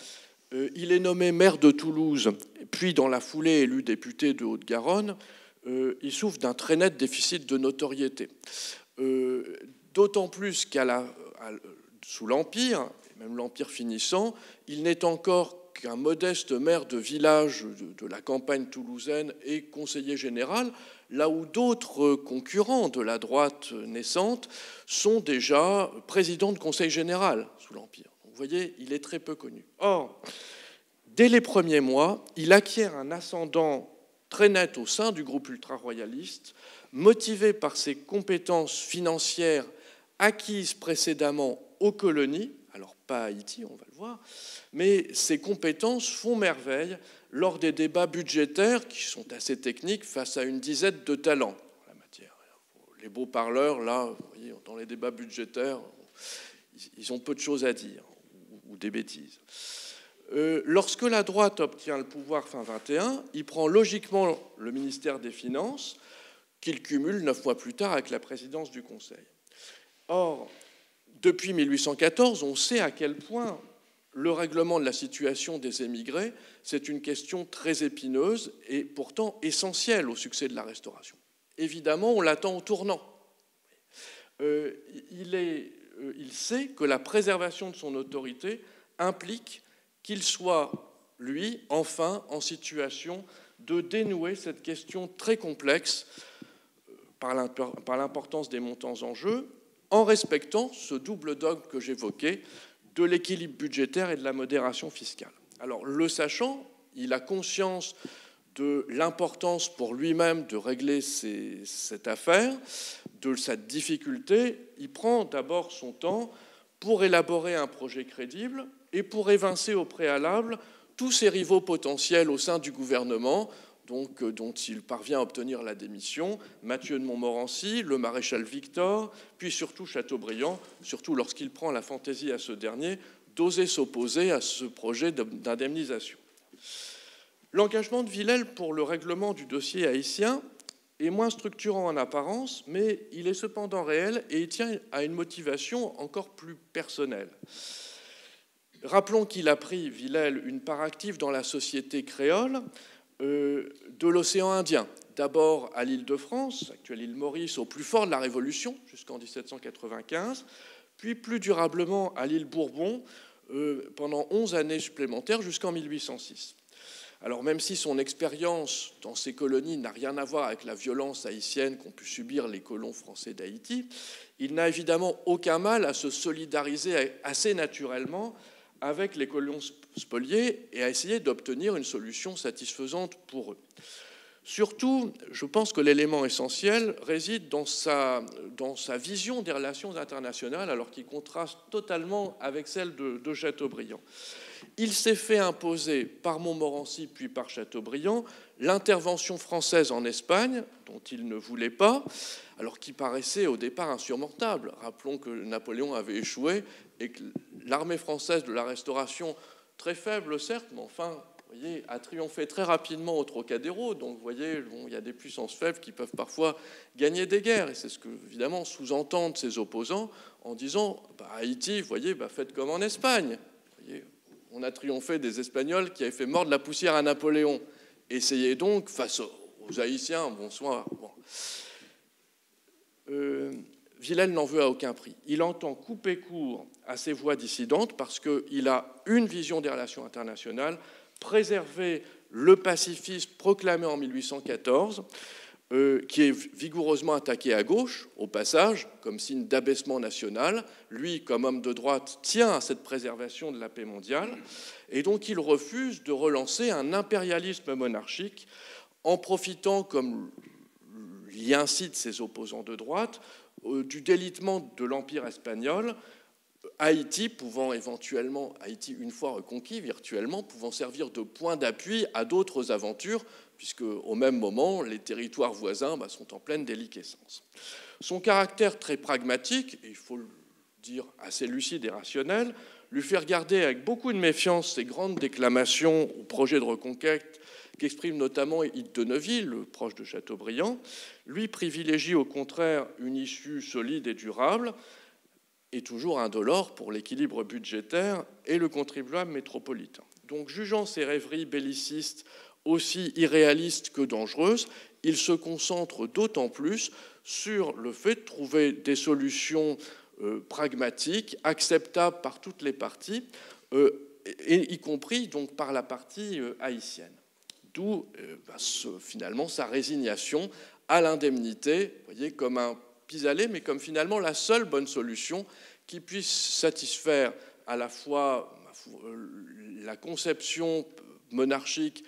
il est nommé maire de Toulouse, puis dans la foulée élu député de Haute-Garonne, il souffre d'un très net déficit de notoriété. d'autant plus sous l'Empire, même l'Empire finissant, il n'est encore qu'un modeste maire de village de la campagne toulousaine et conseiller général, là où d'autres concurrents de la droite naissante sont déjà présidents de conseil général sous l'Empire. Vous voyez, il est très peu connu. Or, dès les premiers mois, il acquiert un ascendant très net au sein du groupe ultra-royaliste, motivé par ses compétences financières acquises précédemment aux colonies, alors pas à Haïti, on va le voir, mais ces compétences font merveille lors des débats budgétaires qui sont assez techniques face à une disette de talents en la matière. Les beaux parleurs, là, vous voyez, dans les débats budgétaires, ils ont peu de choses à dire, ou des bêtises. Lorsque la droite obtient le pouvoir fin 21, il prend logiquement le ministère des Finances, qu'il cumule 9 mois plus tard avec la présidence du Conseil. Or, depuis 1814, on sait à quel point le règlement de la situation des émigrés, c'est une question très épineuse et pourtant essentielle au succès de la Restauration. Évidemment, on l'attend au tournant. Il sait que la préservation de son autorité implique qu'il soit, lui, enfin, en situation de dénouer cette question très complexe par l'importance des montants en jeu, en respectant ce double dogme que j'évoquais de l'équilibre budgétaire et de la modération fiscale. Alors, le sachant, il a conscience de l'importance pour lui-même de régler cette affaire, de sa difficulté. Il prend d'abord son temps pour élaborer un projet crédible et pour évincer au préalable tous ses rivaux potentiels au sein du gouvernement, donc, dont il parvient à obtenir la démission, Mathieu de Montmorency, le maréchal Victor, puis surtout Chateaubriand, surtout lorsqu'il prend la fantaisie à ce dernier d'oser s'opposer à ce projet d'indemnisation. L'engagement de Villèle pour le règlement du dossier haïtien est moins structurant en apparence, mais il est cependant réel et il tient à une motivation encore plus personnelle. Rappelons qu'il a pris, Villèle, une part active dans la société créole de l'océan Indien. D'abord à l'île de France, actuelle île Maurice, au plus fort de la Révolution, jusqu'en 1795, puis plus durablement à l'île Bourbon pendant 11 années supplémentaires jusqu'en 1806. Alors même si son expérience dans ces colonies n'a rien à voir avec la violence haïtienne qu'ont pu subir les colons français d'Haïti, il n'a évidemment aucun mal à se solidariser assez naturellement avec les colons spoliés et à essayer d'obtenir une solution satisfaisante pour eux. Surtout, je pense que l'élément essentiel réside dans sa vision des relations internationales, alors qu'il contraste totalement avec celle de Chateaubriand. Il s'est fait imposer par Montmorency puis par Chateaubriand l'intervention française en Espagne, dont il ne voulait pas, alors qui paraissait au départ insurmontable. Rappelons que Napoléon avait échoué et que l'armée française de la Restauration, très faible certes, mais enfin, vous voyez, a triomphé très rapidement au Trocadéro. Donc, vous voyez, bon, il y a des puissances faibles qui peuvent parfois gagner des guerres. Et c'est ce que, évidemment, sous-entendent ses opposants en disant Haïti, vous voyez, faites comme en Espagne. Vous voyez, on a triomphé des Espagnols qui avaient fait mordre la poussière à Napoléon. Essayez donc, face aux Haïtiens, bonsoir. Bon. Villèle n'en veut à aucun prix. Il entend couper court à ces voix dissidentes parce qu'il a une vision des relations internationales, préserver le pacifisme proclamé en 1814, qui est vigoureusement attaqué à gauche, au passage, comme signe d'abaissement national. Lui, comme homme de droite, tient à cette préservation de la paix mondiale, et donc il refuse de relancer un impérialisme monarchique en profitant, comme l'y incitent ses opposants de droite, du délitement de l'Empire espagnol, Haïti pouvant éventuellement, Haïti une fois reconquis virtuellement, pouvant servir de point d'appui à d'autres aventures, puisque au même moment, les territoires voisins sont en pleine déliquescence. Son caractère très pragmatique, et il faut le dire assez lucide et rationnel, lui fait regarder avec beaucoup de méfiance ces grandes déclamations au projet de reconquête qu'exprime notamment Hyde de Neuville, proche de Chateaubriand. Lui privilégie au contraire une issue solide et durable, et toujours indolore pour l'équilibre budgétaire et le contribuable métropolitain. Donc, jugeant ces rêveries bellicistes aussi irréalistes que dangereuses, il se concentre d'autant plus sur le fait de trouver des solutions pragmatiques, acceptables par toutes les parties, y compris donc par la partie haïtienne. D'où finalement sa résignation à l'indemnité, vous voyez, comme un pis-aller, mais comme finalement la seule bonne solution qui puisse satisfaire à la fois la conception monarchique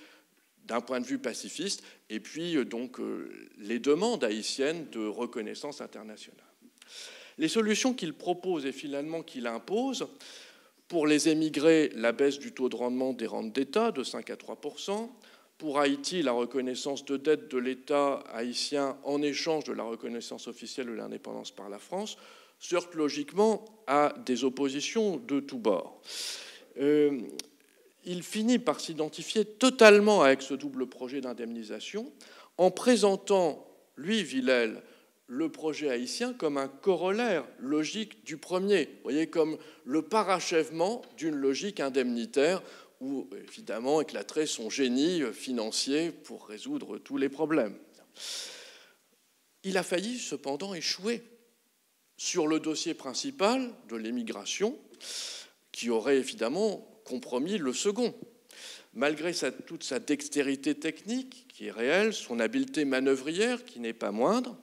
d'un point de vue pacifiste et puis donc les demandes haïtiennes de reconnaissance internationale. Les solutions qu'il propose et finalement qu'il impose, pour les émigrés, la baisse du taux de rendement des rentes d'État de 5 à 3%, pour Haïti, la reconnaissance de dette de l'État haïtien en échange de la reconnaissance officielle de l'indépendance par la France, se heurte logiquement à des oppositions de tous bords. Il finit par s'identifier totalement avec ce double projet d'indemnisation en présentant, lui, Villèle, le projet haïtien comme un corollaire logique du premier, vous voyez, comme le parachèvement d'une logique indemnitaire où, évidemment, éclaterait son génie financier pour résoudre tous les problèmes. Il a failli, cependant, échouer sur le dossier principal de l'émigration, qui aurait évidemment compromis le second. Malgré toute sa dextérité technique, qui est réelle, son habileté manœuvrière, qui n'est pas moindre,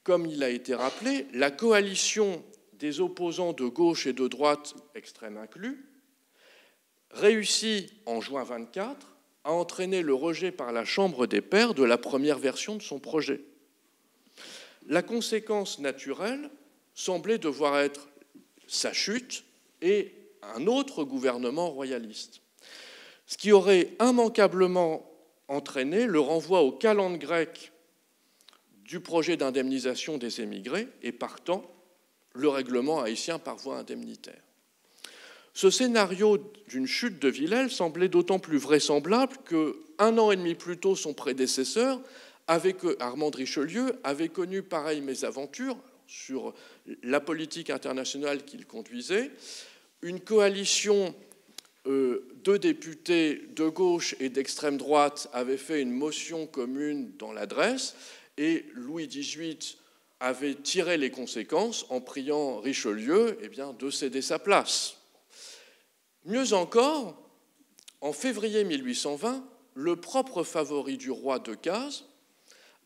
comme il a été rappelé, la coalition des opposants de gauche et de droite, extrême inclus, réussit en juin 24 à entraîner le rejet par la Chambre des pairs de la première version de son projet. La conséquence naturelle semblait devoir être sa chute et un autre gouvernement royaliste, ce qui aurait immanquablement entraîné le renvoi au calende grec du projet d'indemnisation des émigrés et, partant, le règlement haïtien par voie indemnitaire. Ce scénario d'une chute de Villèle semblait d'autant plus vraisemblable qu'un an et demi plus tôt, son prédécesseur, Armand de Richelieu, avait connu pareille mésaventure sur la politique internationale qu'il conduisait. Une coalition de députés de gauche et d'extrême droite avait fait une motion commune dans l'adresse et Louis XVIII avait tiré les conséquences en priant Richelieu de céder sa place. Mieux encore, en février 1820, le propre favori du roi Decazes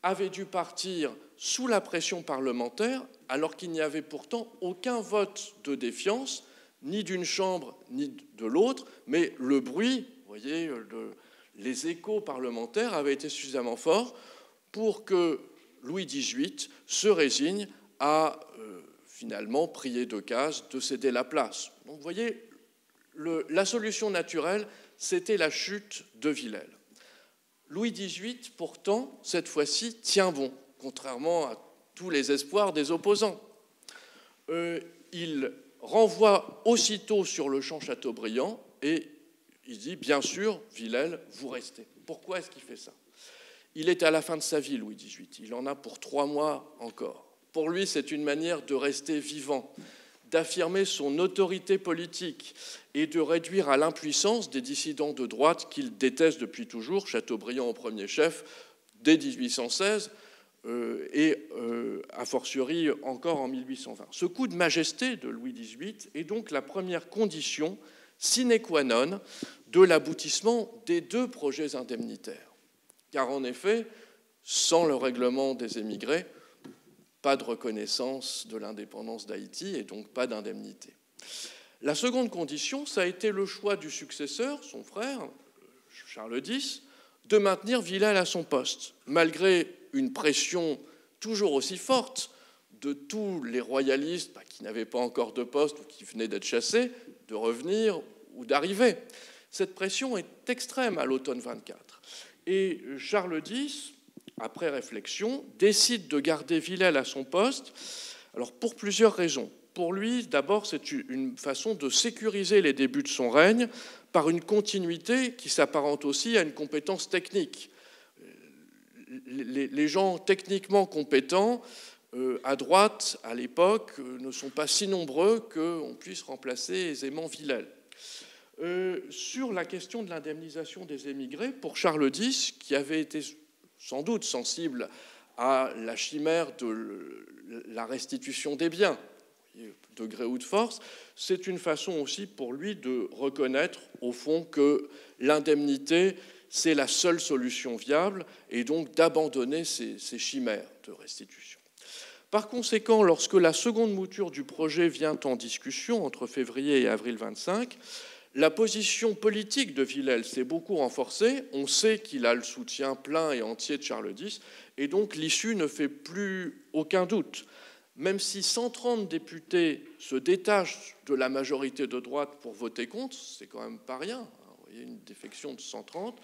avait dû partir sous la pression parlementaire alors qu'il n'y avait pourtant aucun vote de défiance, ni d'une chambre ni de l'autre, mais le bruit, vous voyez, les échos parlementaires avaient été suffisamment forts pour que Louis XVIII se résigne à finalement prier Decazes de céder la place. Donc vous voyez, la solution naturelle, c'était la chute de Villèle. Louis XVIII, pourtant, cette fois-ci, tient bon, contrairement à tous les espoirs des opposants. Il renvoie aussitôt sur le champ Chateaubriand et il dit, bien sûr, Villèle, vous restez. Pourquoi est-ce qu'il fait ça? Il est à la fin de sa vie, Louis XVIII. Il en a pour 3 mois encore. Pour lui, c'est une manière de rester vivant, d'affirmer son autorité politique et de réduire à l'impuissance des dissidents de droite qu'il déteste depuis toujours, Chateaubriand au premier chef, dès 1816 et a fortiori encore en 1820. Ce coup de majesté de Louis XVIII est donc la première condition sine qua non de l'aboutissement des 2 projets indemnitaires. Car en effet, sans le règlement des émigrés, pas de reconnaissance de l'indépendance d'Haïti et donc pas d'indemnité. La seconde condition, ça a été le choix du successeur, son frère, Charles X, de maintenir Villèle à son poste, malgré une pression toujours aussi forte de tous les royalistes qui n'avaient pas encore de poste ou qui venaient d'être chassés, de revenir ou d'arriver. Cette pression est extrême à l'automne 24. Et Charles X, après réflexion, décide de garder Villèle à son poste, alors pour plusieurs raisons. Pour lui, d'abord, c'est une façon de sécuriser les débuts de son règne par une continuité qui s'apparente aussi à une compétence technique. Les gens techniquement compétents à droite, à l'époque, ne sont pas si nombreux qu'on puisse remplacer aisément Villèle. Sur la question de l'indemnisation des émigrés, pour Charles X, qui avait été sans doute sensible à la chimère de la restitution des biens, de gré ou de force. C'est une façon aussi pour lui de reconnaître au fond que l'indemnité, c'est la seule solution viable, et donc d'abandonner ces chimères de restitution. Par conséquent, lorsque la seconde mouture du projet vient en discussion entre février et avril 25, la position politique de Villèle s'est beaucoup renforcée. On sait qu'il a le soutien plein et entier de Charles X, et donc l'issue ne fait plus aucun doute. Même si 130 députés se détachent de la majorité de droite pour voter contre, c'est quand même pas rien. Vous voyez, une défection de 130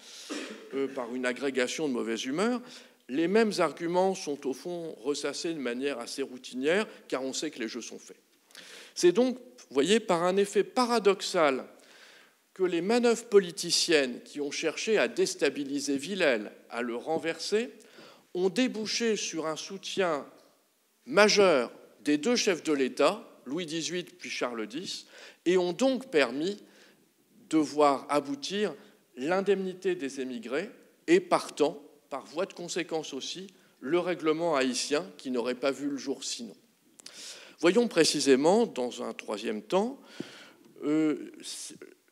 par une agrégation de mauvaise humeur. Les mêmes arguments sont au fond ressassés de manière assez routinière, car on sait que les jeux sont faits. C'est donc, vous voyez, par un effet paradoxal que les manœuvres politiciennes qui ont cherché à déstabiliser Villèle, à le renverser, ont débouché sur un soutien majeur des deux chefs de l'État, Louis XVIII puis Charles X, et ont donc permis de voir aboutir l'indemnité des émigrés et partant, par voie de conséquence aussi, le règlement haïtien qui n'aurait pas vu le jour sinon. Voyons précisément, dans un troisième temps,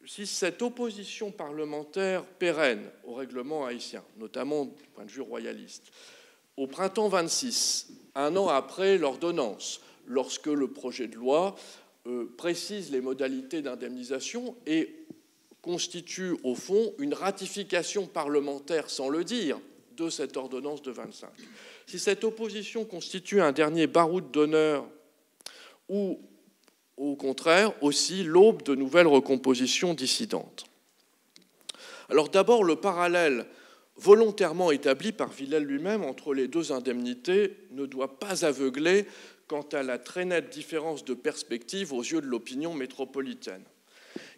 si cette opposition parlementaire pérenne au règlement haïtien, notamment du point de vue royaliste, au printemps 26, un an après l'ordonnance, lorsque le projet de loi précise les modalités d'indemnisation et constitue au fond une ratification parlementaire sans le dire de cette ordonnance de 25. Si cette opposition constitue un dernier baroud d'honneur ou au contraire aussi l'aube de nouvelles recompositions dissidentes. Alors d'abord le parallèle volontairement établi par Villèle lui-même entre les deux indemnités ne doit pas aveugler quant à la très nette différence de perspective aux yeux de l'opinion métropolitaine.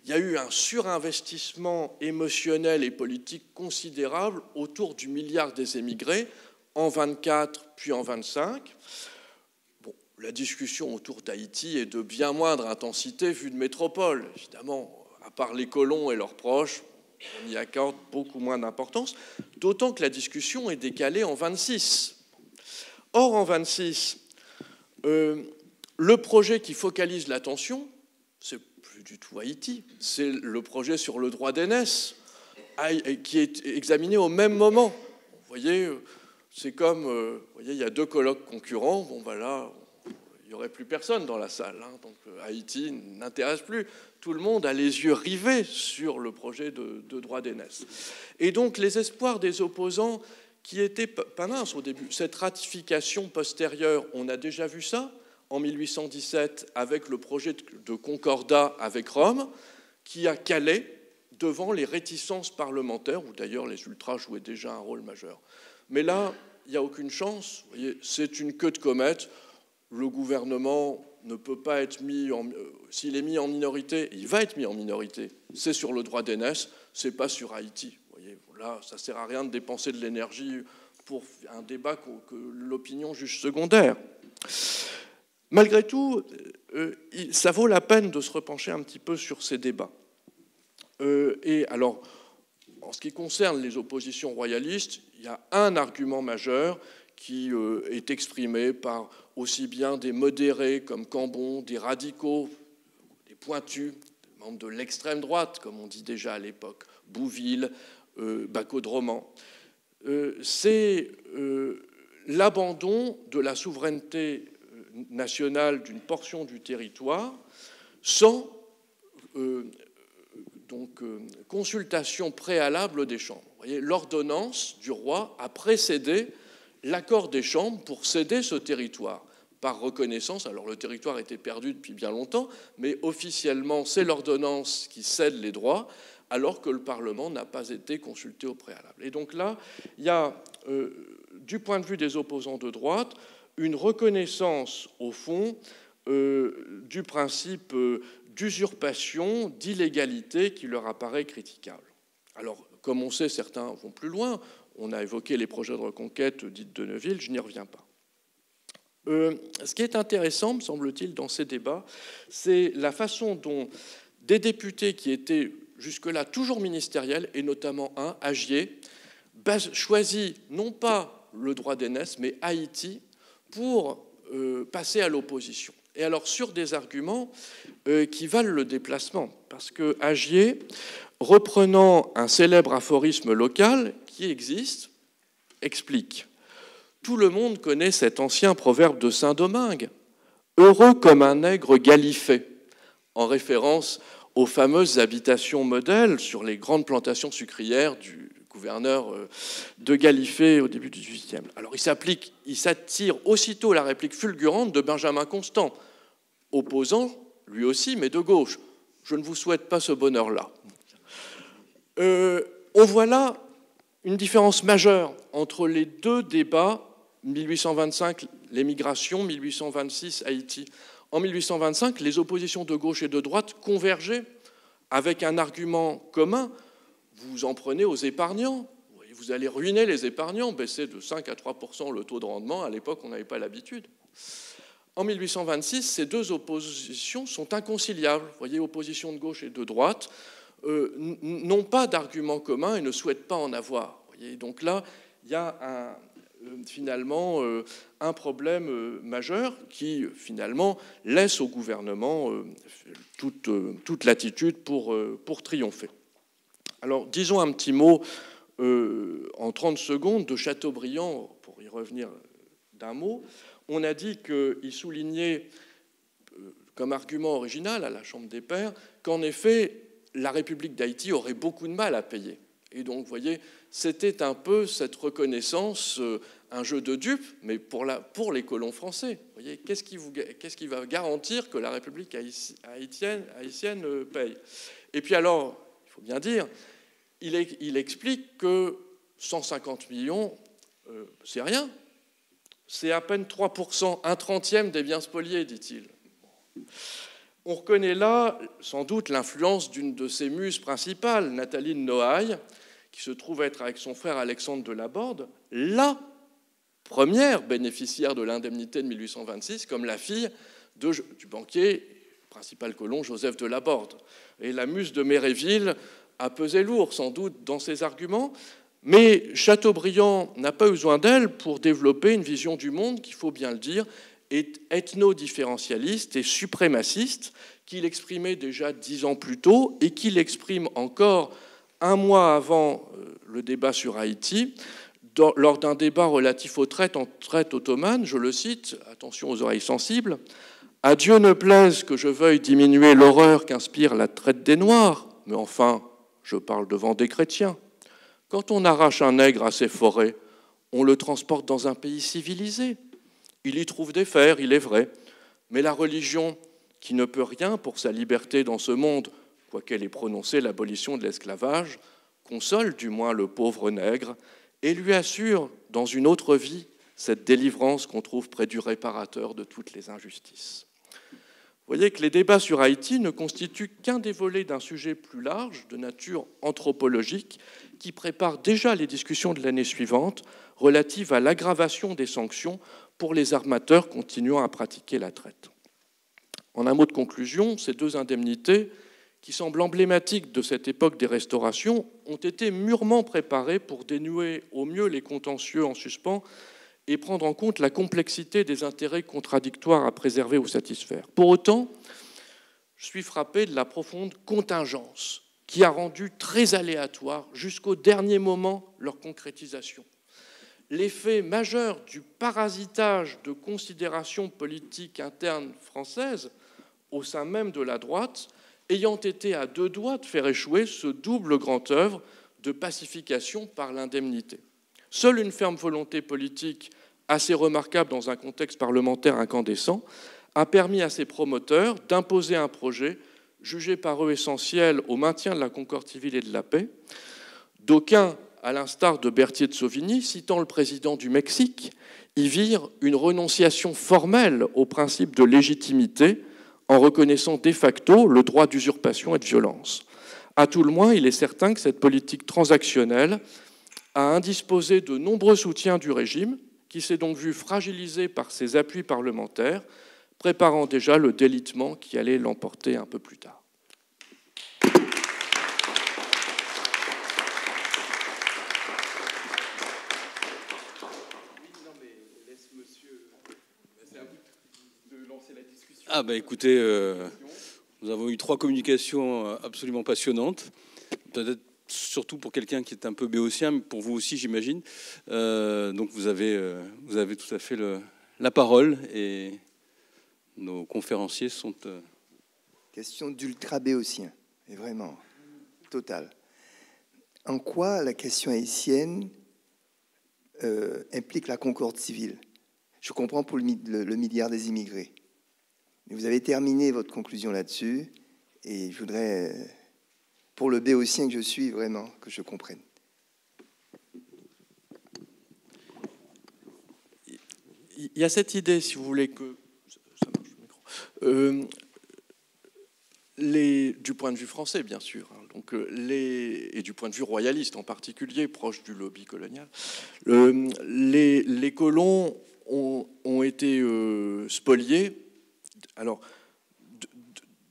Il y a eu un surinvestissement émotionnel et politique considérable autour du milliard des émigrés en 24 puis en 25. Bon, la discussion autour d'Haïti est de bien moindre intensité vue de métropole. Évidemment, à part les colons et leurs proches, on y accorde beaucoup moins d'importance, d'autant que la discussion est décalée en 26. Or, en 26, le projet qui focalise l'attention, c'est plus du tout Haïti, c'est le projet sur le droit d'aînesse, qui est examiné au même moment. Vous voyez, c'est comme, vous voyez, il y a deux colloques concurrents, bon ben là, il n'y aurait plus personne dans la salle, hein, donc Haïti n'intéresse plus. Tout le monde a les yeux rivés sur le projet de droit d'aînesse. Et donc les espoirs des opposants qui étaient pas minces au début, cette ratification postérieure, on a déjà vu ça en 1817 avec le projet de concordat avec Rome, qui a calé devant les réticences parlementaires, où d'ailleurs les ultras jouaient déjà un rôle majeur. Mais là, il n'y a aucune chance, vous voyez, c'est une queue de comète. Le gouvernement ne peut pas être mis en... S'il est mis en minorité, il va être mis en minorité. C'est sur le droit d'aînesse, c'est pas sur Haïti. Vous voyez, là, ça ne sert à rien de dépenser de l'énergie pour un débat que l'opinion juge secondaire. Malgré tout, ça vaut la peine de se repencher un petit peu sur ces débats. Et alors, en ce qui concerne les oppositions royalistes, il y a un argument majeur qui est exprimé par aussi bien des modérés comme Cambon, des radicaux, des pointus, des membres de l'extrême droite, comme on dit déjà à l'époque, Bouville, Bacot-Droman. C'est l'abandon de la souveraineté nationale d'une portion du territoire sans consultation préalable des chambres. Vous voyez, l'ordonnance du roi a précédé l'accord des chambres pour céder ce territoire par reconnaissance. Alors le territoire était perdu depuis bien longtemps, mais officiellement c'est l'ordonnance qui cède les droits, alors que le Parlement n'a pas été consulté au préalable. Et donc là, il y a, du point de vue des opposants de droite, une reconnaissance, au fond, du principe d'usurpation, d'illégalité qui leur apparaît critiquable. Alors, comme on sait, certains vont plus loin. On a évoqué les projets de reconquête dits de Neuville, je n'y reviens pas. Ce qui est intéressant, me semble-t-il, dans ces débats, c'est la façon dont des députés qui étaient jusque-là toujours ministériels, et notamment un, Agier, choisit non pas le droit d'aînesse, mais Haïti, pour passer à l'opposition. Et alors sur des arguments qui valent le déplacement, parce que Agier, reprenant un célèbre aphorisme local qui existe, explique « Tout le monde connaît cet ancien proverbe de Saint-Domingue, heureux comme un nègre galifé », en référence aux fameuses habitations modèles sur les grandes plantations sucrières du gouverneur de Galifet au début du XVIIIe. Alors il s'attire aussitôt la réplique fulgurante de Benjamin Constant, opposant, lui aussi, mais de gauche. Je ne vous souhaite pas ce bonheur-là. On voit là une différence majeure entre les deux débats, 1825, l'émigration, 1826, Haïti. En 1825, les oppositions de gauche et de droite convergeaient avec un argument commun. Vous en prenez aux épargnants. Vous allez ruiner les épargnants, baisser de 5 à 3% le taux de rendement. À l'époque, on n'avait pas l'habitude. En 1826, ces deux oppositions sont inconciliables. Vous voyez, opposition de gauche et de droite n'ont pas d'argument commun et ne souhaitent pas en avoir. Vous voyez, donc là, il y a finalement un problème majeur qui, finalement, laisse au gouvernement toute latitude pour triompher. Alors, disons un petit mot en 30 secondes de Chateaubriand, pour y revenir d'un mot. On a dit qu'il soulignait comme argument original à la Chambre des Pairs qu'en effet, la République d'Haïti aurait beaucoup de mal à payer. Et donc, vous voyez, c'était un peu cette reconnaissance, un jeu de dupes, mais pour les colons français. Vous voyez, qu'est-ce qui va garantir que la République haïtienne paye? Et puis alors, il faut bien dire, il explique que 150 millions, c'est rien. C'est à peine 3%, 1/30 des biens spoliés, dit-il. On reconnaît là, sans doute, l'influence d'une de ses muses principales, Nathalie de Noailles, qui se trouve être, avec son frère Alexandre de Laborde, la première bénéficiaire de l'indemnité de 1826, comme la fille du banquier principal colon Joseph de Laborde. Et la muse de Méréville a pesé lourd, sans doute, dans ses arguments, mais Chateaubriand n'a pas eu besoin d'elle pour développer une vision du monde, qu'il faut bien le dire, ethno-différentialiste et suprémaciste, qu'il exprimait déjà 10 ans plus tôt et qu'il exprime encore un mois avant le débat sur Haïti, lors d'un débat relatif aux traites en traite ottomane. Je le cite, attention aux oreilles sensibles, « À Dieu ne plaise que je veuille diminuer l'horreur qu'inspire la traite des Noirs, mais enfin, je parle devant des chrétiens. Quand on arrache un nègre à ses forêts, on le transporte dans un pays civilisé. Il y trouve des fers, il est vrai, mais la religion, qui ne peut rien pour sa liberté dans ce monde, quoiqu'elle ait prononcé l'abolition de l'esclavage, console du moins le pauvre nègre et lui assure, dans une autre vie, cette délivrance qu'on trouve près du réparateur de toutes les injustices. » Vous voyez que les débats sur Haïti ne constituent qu'un des volets d'un sujet plus large, de nature anthropologique, qui prépare déjà les discussions de l'année suivante relatives à l'aggravation des sanctions pour les armateurs continuant à pratiquer la traite. En un mot de conclusion, ces deux indemnités, qui semblent emblématiques de cette époque des restaurations, ont été mûrement préparées pour dénouer au mieux les contentieux en suspens et prendre en compte la complexité des intérêts contradictoires à préserver ou satisfaire. Pour autant, je suis frappé de la profonde contingence qui a rendu très aléatoire jusqu'au dernier moment leur concrétisation. L'effet majeur du parasitage de considérations politiques internes françaises au sein même de la droite ayant été à deux doigts de faire échouer ce double grand œuvre de pacification par l'indemnité. Seule une ferme volonté politique assez remarquable dans un contexte parlementaire incandescent a permis à ses promoteurs d'imposer un projet jugé par eux essentiel au maintien de la concorde civile et de la paix. D'aucuns, à l'instar de Berthier de Sauvigny, citant le président du Mexique, y virent une renonciation formelle au principe de légitimité en reconnaissant de facto le droit d'usurpation et de violence. À tout le moins, il est certain que cette politique transactionnelle a indisposé de nombreux soutiens du régime, qui s'est donc vu fragilisé par ses appuis parlementaires, préparant déjà le délitement qui allait l'emporter un peu plus tard. Ah bah écoutez, nous avons eu 3 communications absolument passionnantes, peut-être surtout pour quelqu'un qui est un peu béotien, mais pour vous aussi j'imagine. Donc vous avez tout à fait la parole et nos conférenciers sont... Question d'ultra-béotien, et vraiment, total. En quoi la question haïtienne implique la concorde civile? Je comprends pour le milliard des immigrés. Mais vous avez terminé votre conclusion là-dessus, et je voudrais, pour le béotien que je suis, vraiment, que je comprenne. Il y a cette idée, si vous voulez, que... Ça marche, le micro. Du point de vue français, bien sûr, hein, donc et du point de vue royaliste en particulier, proche du lobby colonial, les colons ont été spoliés. Alors,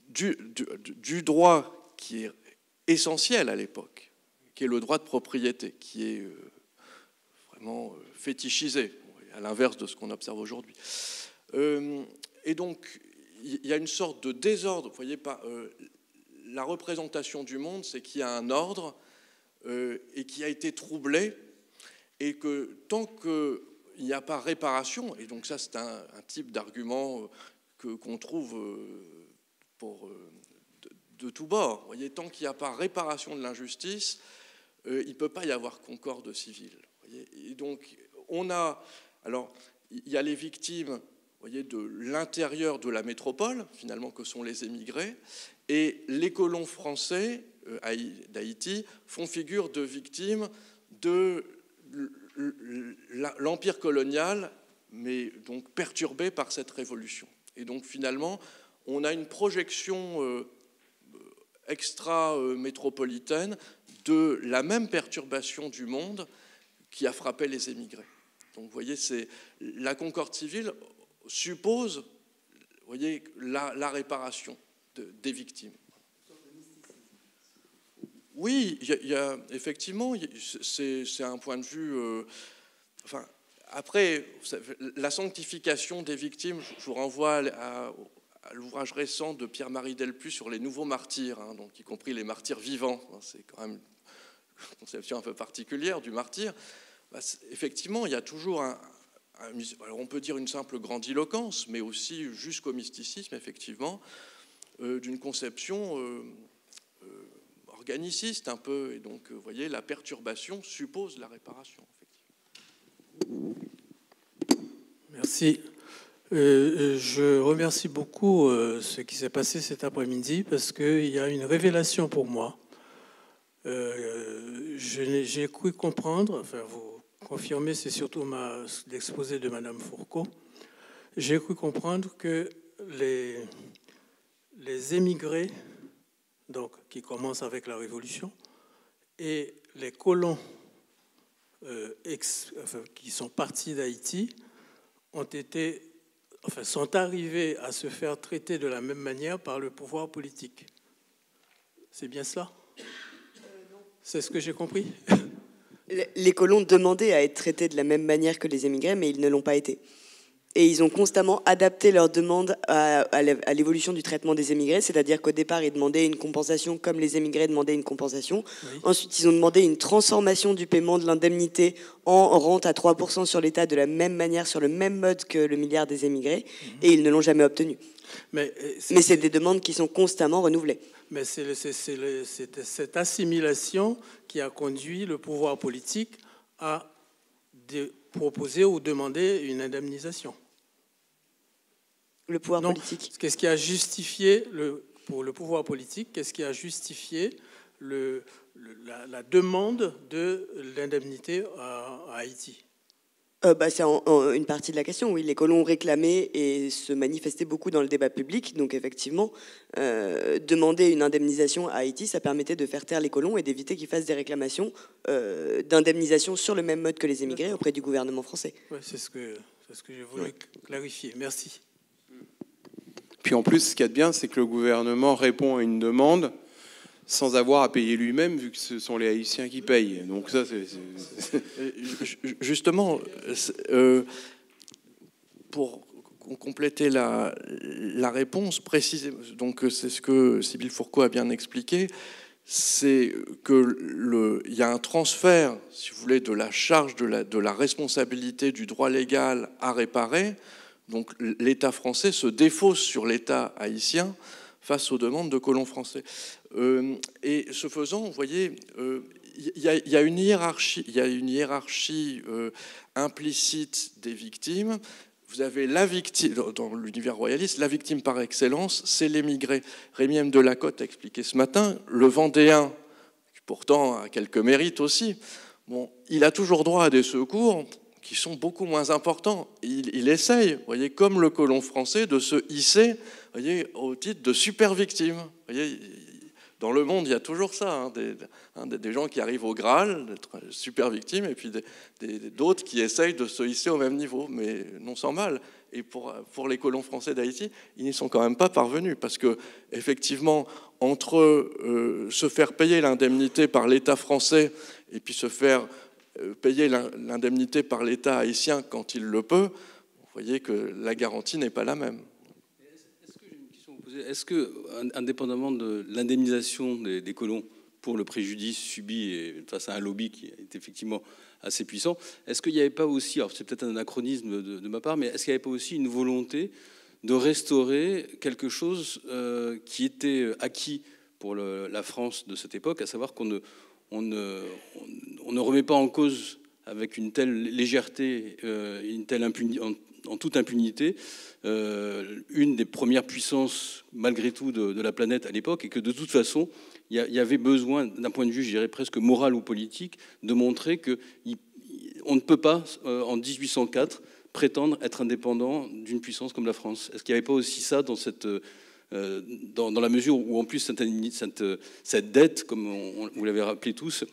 du droit qui est essentiel à l'époque, qui est le droit de propriété, qui est vraiment fétichisé, à l'inverse de ce qu'on observe aujourd'hui. Et donc, il y a une sorte de désordre. Vous voyez pas, la représentation du monde, c'est qu'il y a un ordre et qui a été troublé, et que tant qu'il n'y a pas réparation, et donc ça c'est un type d'argument qu'on trouve de tous bords. Vous voyez, tant qu'il n'y a pas réparation de l'injustice, il ne peut pas y avoir concorde civile. Vous voyez, et donc alors il y a les victimes, vous voyez, de l'intérieur de la métropole, finalement, que sont les émigrés, et les colons français d'Haïti font figure de victimes de l'empire colonial, mais donc perturbé par cette révolution. Et donc, finalement, on a une projection extra-métropolitaine de la même perturbation du monde qui a frappé les émigrés. Donc, vous voyez, la concorde civile suppose, vous voyez, la réparation des victimes. Oui, il y a effectivement, c'est un point de vue. Enfin, après, la sanctification des victimes, je vous renvoie à l'ouvrage récent de Pierre-Marie Delpuy sur les nouveaux martyrs, hein, donc y compris les martyrs vivants. C'est quand même une conception un peu particulière du martyr. Effectivement, il y a toujours alors on peut dire une simple grandiloquence, mais aussi jusqu'au mysticisme, effectivement, d'une conception organiciste un peu. Et donc, vous voyez, la perturbation suppose la réparation, effectivement. Merci. Je remercie beaucoup ce qui s'est passé cet après-midi, parce qu'il y a une révélation pour moi. J'ai cru comprendre, enfin vous confirmez, c'est surtout l'exposé de Madame Fourcault, j'ai cru comprendre que les émigrés, donc, qui commencent avec la Révolution, et les colons qui sont partis d'Haïti sont arrivés à se faire traiter de la même manière par le pouvoir politique. C'est bien cela ? C'est ce que j'ai compris ? Les colons demandaient à être traités de la même manière que les émigrés, mais ils ne l'ont pas été. Et ils ont constamment adapté leurs demandes à l'évolution du traitement des émigrés, c'est-à-dire qu'au départ, ils demandaient une compensation comme les émigrés demandaient une compensation. Oui. Ensuite, ils ont demandé une transformation du paiement de l'indemnité en rente à 3% sur l'État de la même manière, sur le même mode que le milliard des émigrés, et ils ne l'ont jamais obtenu. Mais c'est des demandes qui sont constamment renouvelées. Mais c'est cette assimilation qui a conduit le pouvoir politique à proposer ou demander une indemnisation. Le pouvoir politique. Qu'est-ce qui a justifié, pour le pouvoir politique, qu'est-ce qui a justifié la demande de l'indemnité à Haïti ? C'est une partie de la question, oui. Les colons ont réclamé et se manifestaient beaucoup dans le débat public. Donc effectivement, demander une indemnisation à Haïti, ça permettait de faire taire les colons et d'éviter qu'ils fassent des réclamations d'indemnisation sur le même mode que les émigrés auprès du gouvernement français. Oui, c'est ce que j'ai voulu clarifier. Merci. Puis en plus, ce qu'il y a de bien, c'est que le gouvernement répond à une demande sans avoir à payer lui-même, vu que ce sont les Haïtiens qui payent. Donc ça, Justement, pour compléter la réponse, précisément, donc c'est ce que Sybille Fourcault a bien expliqué, c'est qu'il y a un transfert, si vous voulez, de la charge de la responsabilité du droit légal à réparer. Donc l'État français se défausse sur l'État haïtien face aux demandes de colons français. Et ce faisant, vous voyez, il y a une hiérarchie implicite des victimes. Vous avez la victime, dans l'univers royaliste, la victime par excellence, c'est l'émigré. Rémy M. Delacote a expliqué ce matin, le Vendéen, qui pourtant a quelques mérites aussi, bon, il a toujours droit à des secours qui sont beaucoup moins importants. Il essaye, vous voyez, comme le colon français, de se hisser, vous voyez, au titre de super victime. Vous voyez, dans le monde, il y a toujours ça, des gens qui arrivent au Graal, d'être super victimes, et puis d'autres qui essayent de se hisser au même niveau, mais non sans mal. Et pour les colons français d'Haïti, ils n'y sont quand même pas parvenus, parce que effectivement, entre se faire payer l'indemnité par l'État français et puis se faire payer l'indemnité par l'État haïtien quand il le peut, vous voyez que la garantie n'est pas la même. Est-ce que, indépendamment de l'indemnisation des colons pour le préjudice subi face à un lobby qui est effectivement assez puissant, est-ce qu'il n'y avait pas aussi, alors c'est peut-être un anachronisme de ma part, mais est-ce qu'il n'y avait pas aussi une volonté de restaurer quelque chose qui était acquis pour la France de cette époque, à savoir qu'on ne remet pas en cause avec une telle légèreté, une telle impunité, en toute impunité, une des premières puissances, malgré tout, de la planète à l'époque, et que de toute façon, il y avait besoin, d'un point de vue, je dirais presque moral ou politique, de montrer qu'on ne peut pas, en 1804, prétendre être indépendant d'une puissance comme la France. Est-ce qu'il n'y avait pas aussi ça dans la mesure où, en plus, cette dette, comme vous l'avez rappelé tous,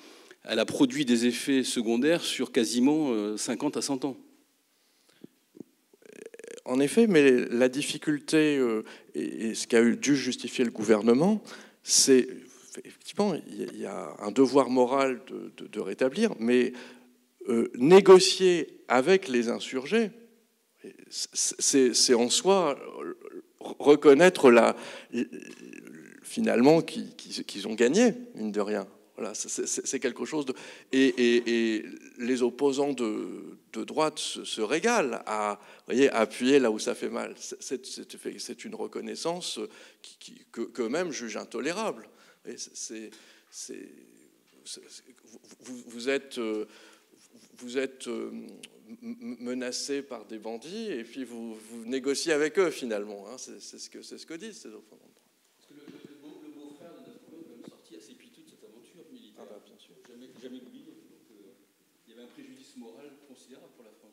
elle a produit des effets secondaires sur quasiment 50 à 100 ans. En effet, mais la difficulté, et ce qui a dû justifier le gouvernement, c'est effectivement, il y a un devoir moral de rétablir, mais négocier avec les insurgés, c'est en soi reconnaître finalement qu'ils ont gagné, mine de rien. Voilà, c'est quelque chose de... Et les opposants de droite se régalent à appuyer là où ça fait mal. C'est une reconnaissance qu'eux-mêmes jugent intolérable. Vous êtes menacé par des bandits et puis vous négociez avec eux finalement. Hein. C'est ce que disent ces opposants. Le beau-frère de Napoléon est même sorti assez piteux de cette aventure militaire. Ah bah, bien sûr. Jamais oublié. Donc, il y avait un préjudice moral considérable pour la France.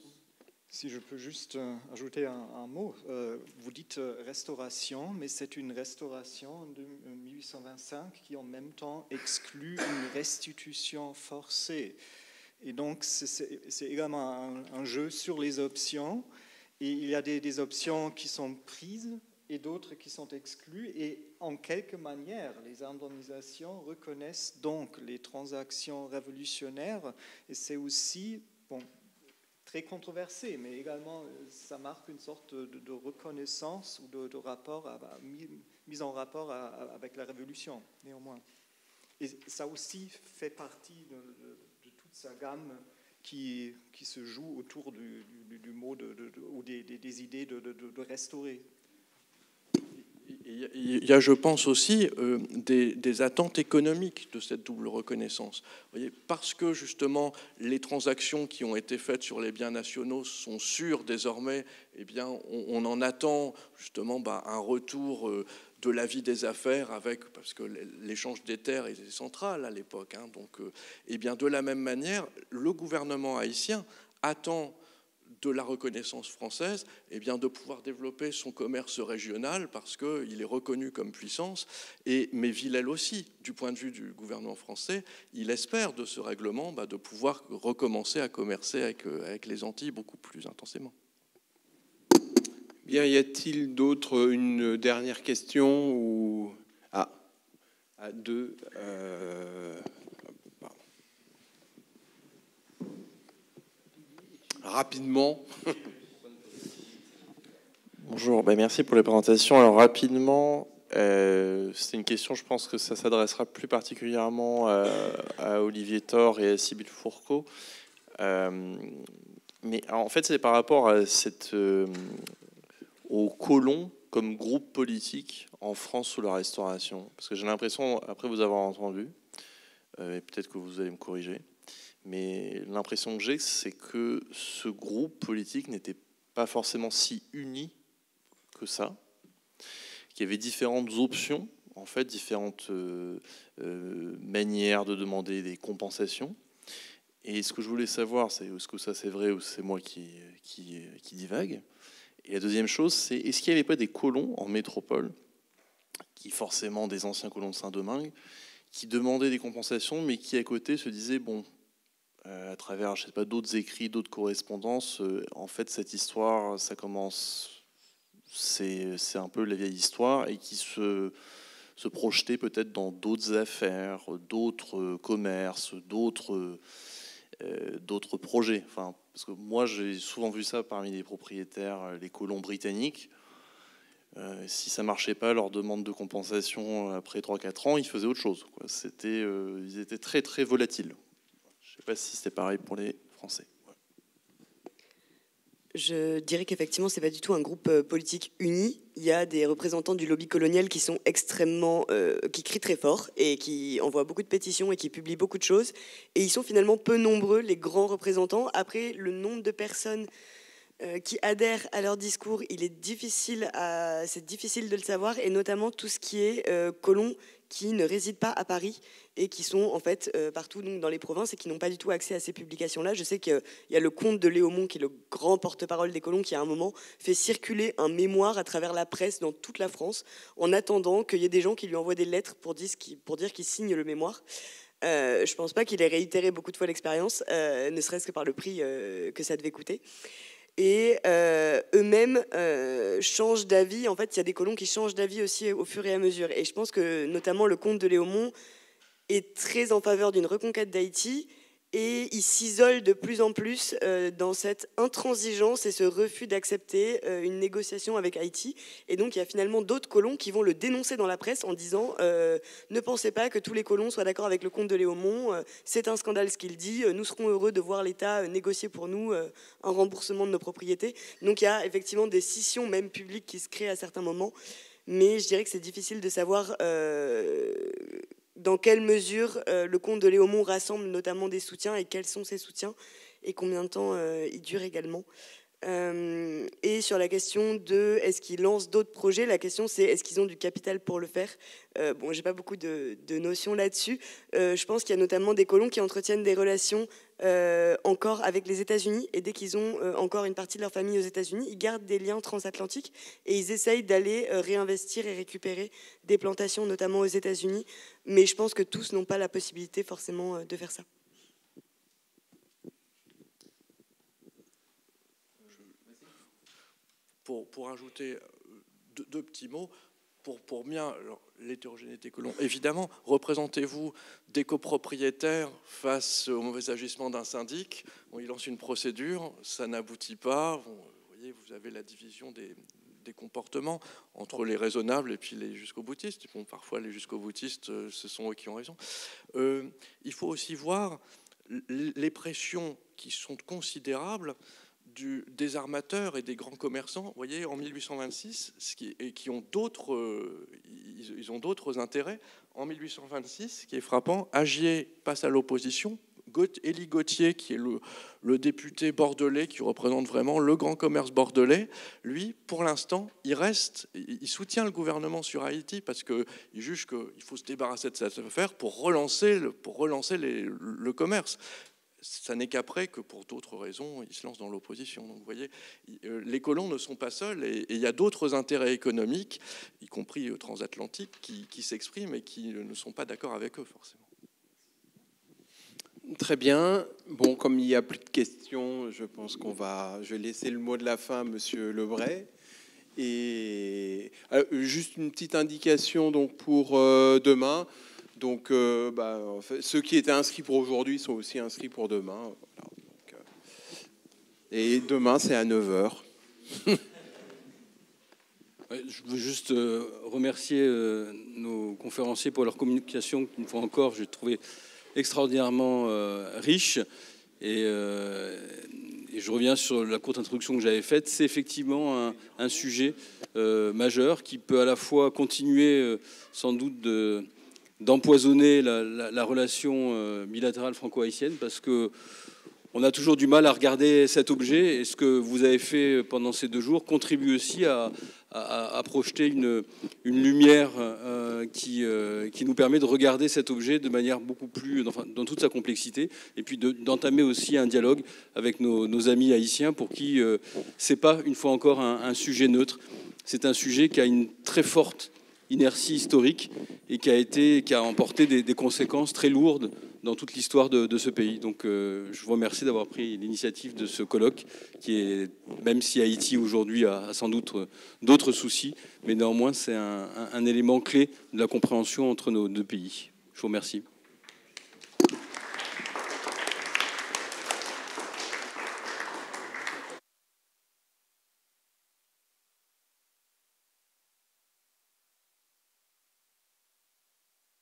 Si je peux juste ajouter un mot. Vous dites restauration, mais c'est une restauration de 1825 qui en même temps exclut une restitution forcée. Et donc c'est également un jeu sur les options. Et il y a des options qui sont prises et d'autres qui sont exclues. Et en quelque manière, les indemnisations reconnaissent donc les transactions révolutionnaires. Et c'est aussi... très controversé, mais également ça marque une sorte de reconnaissance ou de rapport, mise en rapport avec la Révolution, néanmoins. Et ça aussi fait partie de toute sa gamme qui se joue autour du mot ou des idées de restaurer. Il y a, je pense aussi, des attentes économiques de cette double reconnaissance. Vous voyez, parce que justement les transactions qui ont été faites sur les biens nationaux sont sûres désormais, eh bien, on en attend justement un retour de la vie des affaires parce que l'échange des terres était central à l'époque. Hein, donc, eh bien, de la même manière, le gouvernement haïtien attend de la reconnaissance française, eh bien, de pouvoir développer son commerce régional parce qu'il est reconnu comme puissance. Mais Villèle aussi, du point de vue du gouvernement français, il espère de ce règlement de pouvoir recommencer à commercer avec les Antilles beaucoup plus intensément. Bien, y a-t-il d'autres, une dernière question ou... à deux. Rapidement. Bonjour, merci pour les présentations. Alors rapidement, c'est une question, je pense que ça s'adressera plus particulièrement à Olivier Thor et à Sybille Fourcault. Mais en fait, c'est par rapport à aux colons comme groupe politique en France sous la Restauration. Parce que j'ai l'impression, après vous avoir entendu, et peut-être que vous allez me corriger, mais l'impression que j'ai, c'est que ce groupe politique n'était pas forcément si uni que ça, qu'il y avait différentes options, en fait, différentes manières de demander des compensations. Et ce que je voulais savoir, c'est est-ce que ça c'est vrai ou c'est moi qui divague. Et la deuxième chose, c'est est-ce qu'il n'y avait pas des colons en métropole, qui forcément des anciens colons de Saint-Domingue, qui demandaient des compensations, mais qui à côté se disaient, bon, à travers, je sais pas, d'autres écrits, d'autres correspondances, en fait cette histoire, ça commence, c'est un peu la vieille histoire, et qui se projetait peut-être dans d'autres affaires, d'autres commerces, d'autres projets. Enfin, parce que moi, j'ai souvent vu ça parmi les propriétaires, les colons britanniques. Si ça marchait pas, leur demande de compensation après 3-4 ans, ils faisaient autre chose, quoi. Ils étaient très, très volatiles. Je ne sais pas si c'était pareil pour les Français. Je dirais qu'effectivement, c'est pas du tout un groupe politique uni. Il y a des représentants du lobby colonial qui sont extrêmement, qui crient très fort et qui envoient beaucoup de pétitions et qui publient beaucoup de choses. Et ils sont finalement peu nombreux, les grands représentants. Après, le nombre de personnes qui adhèrent à leur discours, c'est difficile de le savoir, et notamment tout ce qui est colons qui ne résident pas à Paris et qui sont en fait partout donc, dans les provinces et qui n'ont pas du tout accès à ces publications-là. Je sais qu'il y a le comte de Léaumont, qui est le grand porte-parole des colons, qui à un moment fait circuler un mémoire à travers la presse dans toute la France, en attendant qu'il y ait des gens qui lui envoient des lettres pour dire qu'il signe le mémoire. Je ne pense pas qu'il ait réitéré beaucoup de fois l'expérience, ne serait-ce que par le prix que ça devait coûter. Et eux-mêmes changent d'avis. En fait, il y a des colons qui changent d'avis aussi au fur et à mesure. Et je pense que notamment le comte de Léaumont est très en faveur d'une reconquête d'Haïti, et il s'isole de plus en plus dans cette intransigeance et ce refus d'accepter une négociation avec Haïti. Et donc il y a finalement d'autres colons qui vont le dénoncer dans la presse en disant ne pensez pas que tous les colons soient d'accord avec le comte de Léaumont, c'est un scandale ce qu'il dit, nous serons heureux de voir l'État négocier pour nous un remboursement de nos propriétés. Donc il y a effectivement des scissions même publiques qui se créent à certains moments, mais je dirais que c'est difficile de savoir dans quelle mesure le comte de Léaumont rassemble notamment des soutiens, et quels sont ces soutiens et combien de temps ils durent également. Et sur la question de est-ce qu'ils lancent d'autres projets, la question c'est est-ce qu'ils ont du capital pour le faire. Bon, j'ai pas beaucoup de notions là-dessus. Je pense qu'il y a notamment des colons qui entretiennent des relations encore avec les États-Unis, et dès qu'ils ont encore une partie de leur famille aux États-Unis, ils gardent des liens transatlantiques et ils essayent d'aller réinvestir et récupérer des plantations, notamment aux États-Unis. Mais je pense que tous n'ont pas la possibilité forcément de faire ça. Pour ajouter deux petits mots, pour bien l'hétérogénéité colon, évidemment, représentez-vous des copropriétaires face au mauvais agissement d'un syndic. Bon, il lance une procédure, ça n'aboutit pas. Bon, vous voyez, vous avez la division des comportements entre les raisonnables et puis les jusqu'au-boutistes. Bon, parfois, les jusqu'au-boutistes, ce sont eux qui ont raison. Il faut aussi voir les pressions qui sont considérables des armateurs et des grands commerçants, vous voyez, en 1826, qui ont ils ont d'autres intérêts. En 1826, ce qui est frappant, Agier passe à l'opposition. Élie Gauthier, qui est le député bordelais, qui représente vraiment le grand commerce bordelais, lui, pour l'instant, il soutient le gouvernement sur Haïti parce qu'il juge qu'il faut se débarrasser de cette affaire pour relancer le commerce. Ça n'est qu'après que, pour d'autres raisons, ils se lancent dans l'opposition. Donc, vous voyez, les colons ne sont pas seuls, et il y a d'autres intérêts économiques, y compris transatlantiques, qui s'expriment et qui ne sont pas d'accord avec eux, forcément. Très bien. Bon, comme il n'y a plus de questions, je pense je vais laisser le mot de la fin à Monsieur Lebray. Et juste une petite indication donc pour demain. Donc, en fait, ceux qui étaient inscrits pour aujourd'hui sont aussi inscrits pour demain. Voilà. Donc, et demain, c'est à 9h. Je veux juste remercier nos conférenciers pour leur communication, qu'une fois encore, j'ai trouvé extraordinairement riche. Et je reviens sur la courte introduction que j'avais faite. C'est effectivement un sujet majeur qui peut à la fois continuer sans doute d'empoisonner la relation bilatérale franco-haïtienne, parce que on a toujours du mal à regarder cet objet, et ce que vous avez fait pendant ces 2 jours contribue aussi à projeter une lumière qui nous permet de regarder cet objet de manière beaucoup plus, enfin, dans toute sa complexité, et puis d'entamer aussi un dialogue avec nos amis haïtiens, pour qui c'est pas, une fois encore, un sujet neutre. C'est un sujet qui a une très forte inertie historique et qui a emporté des conséquences très lourdes dans toute l'histoire de ce pays. Donc je vous remercie d'avoir pris l'initiative de ce colloque, qui est, même si Haïti aujourd'hui a sans doute d'autres soucis, mais néanmoins c'est un élément clé de la compréhension entre nos 2 pays. Je vous remercie.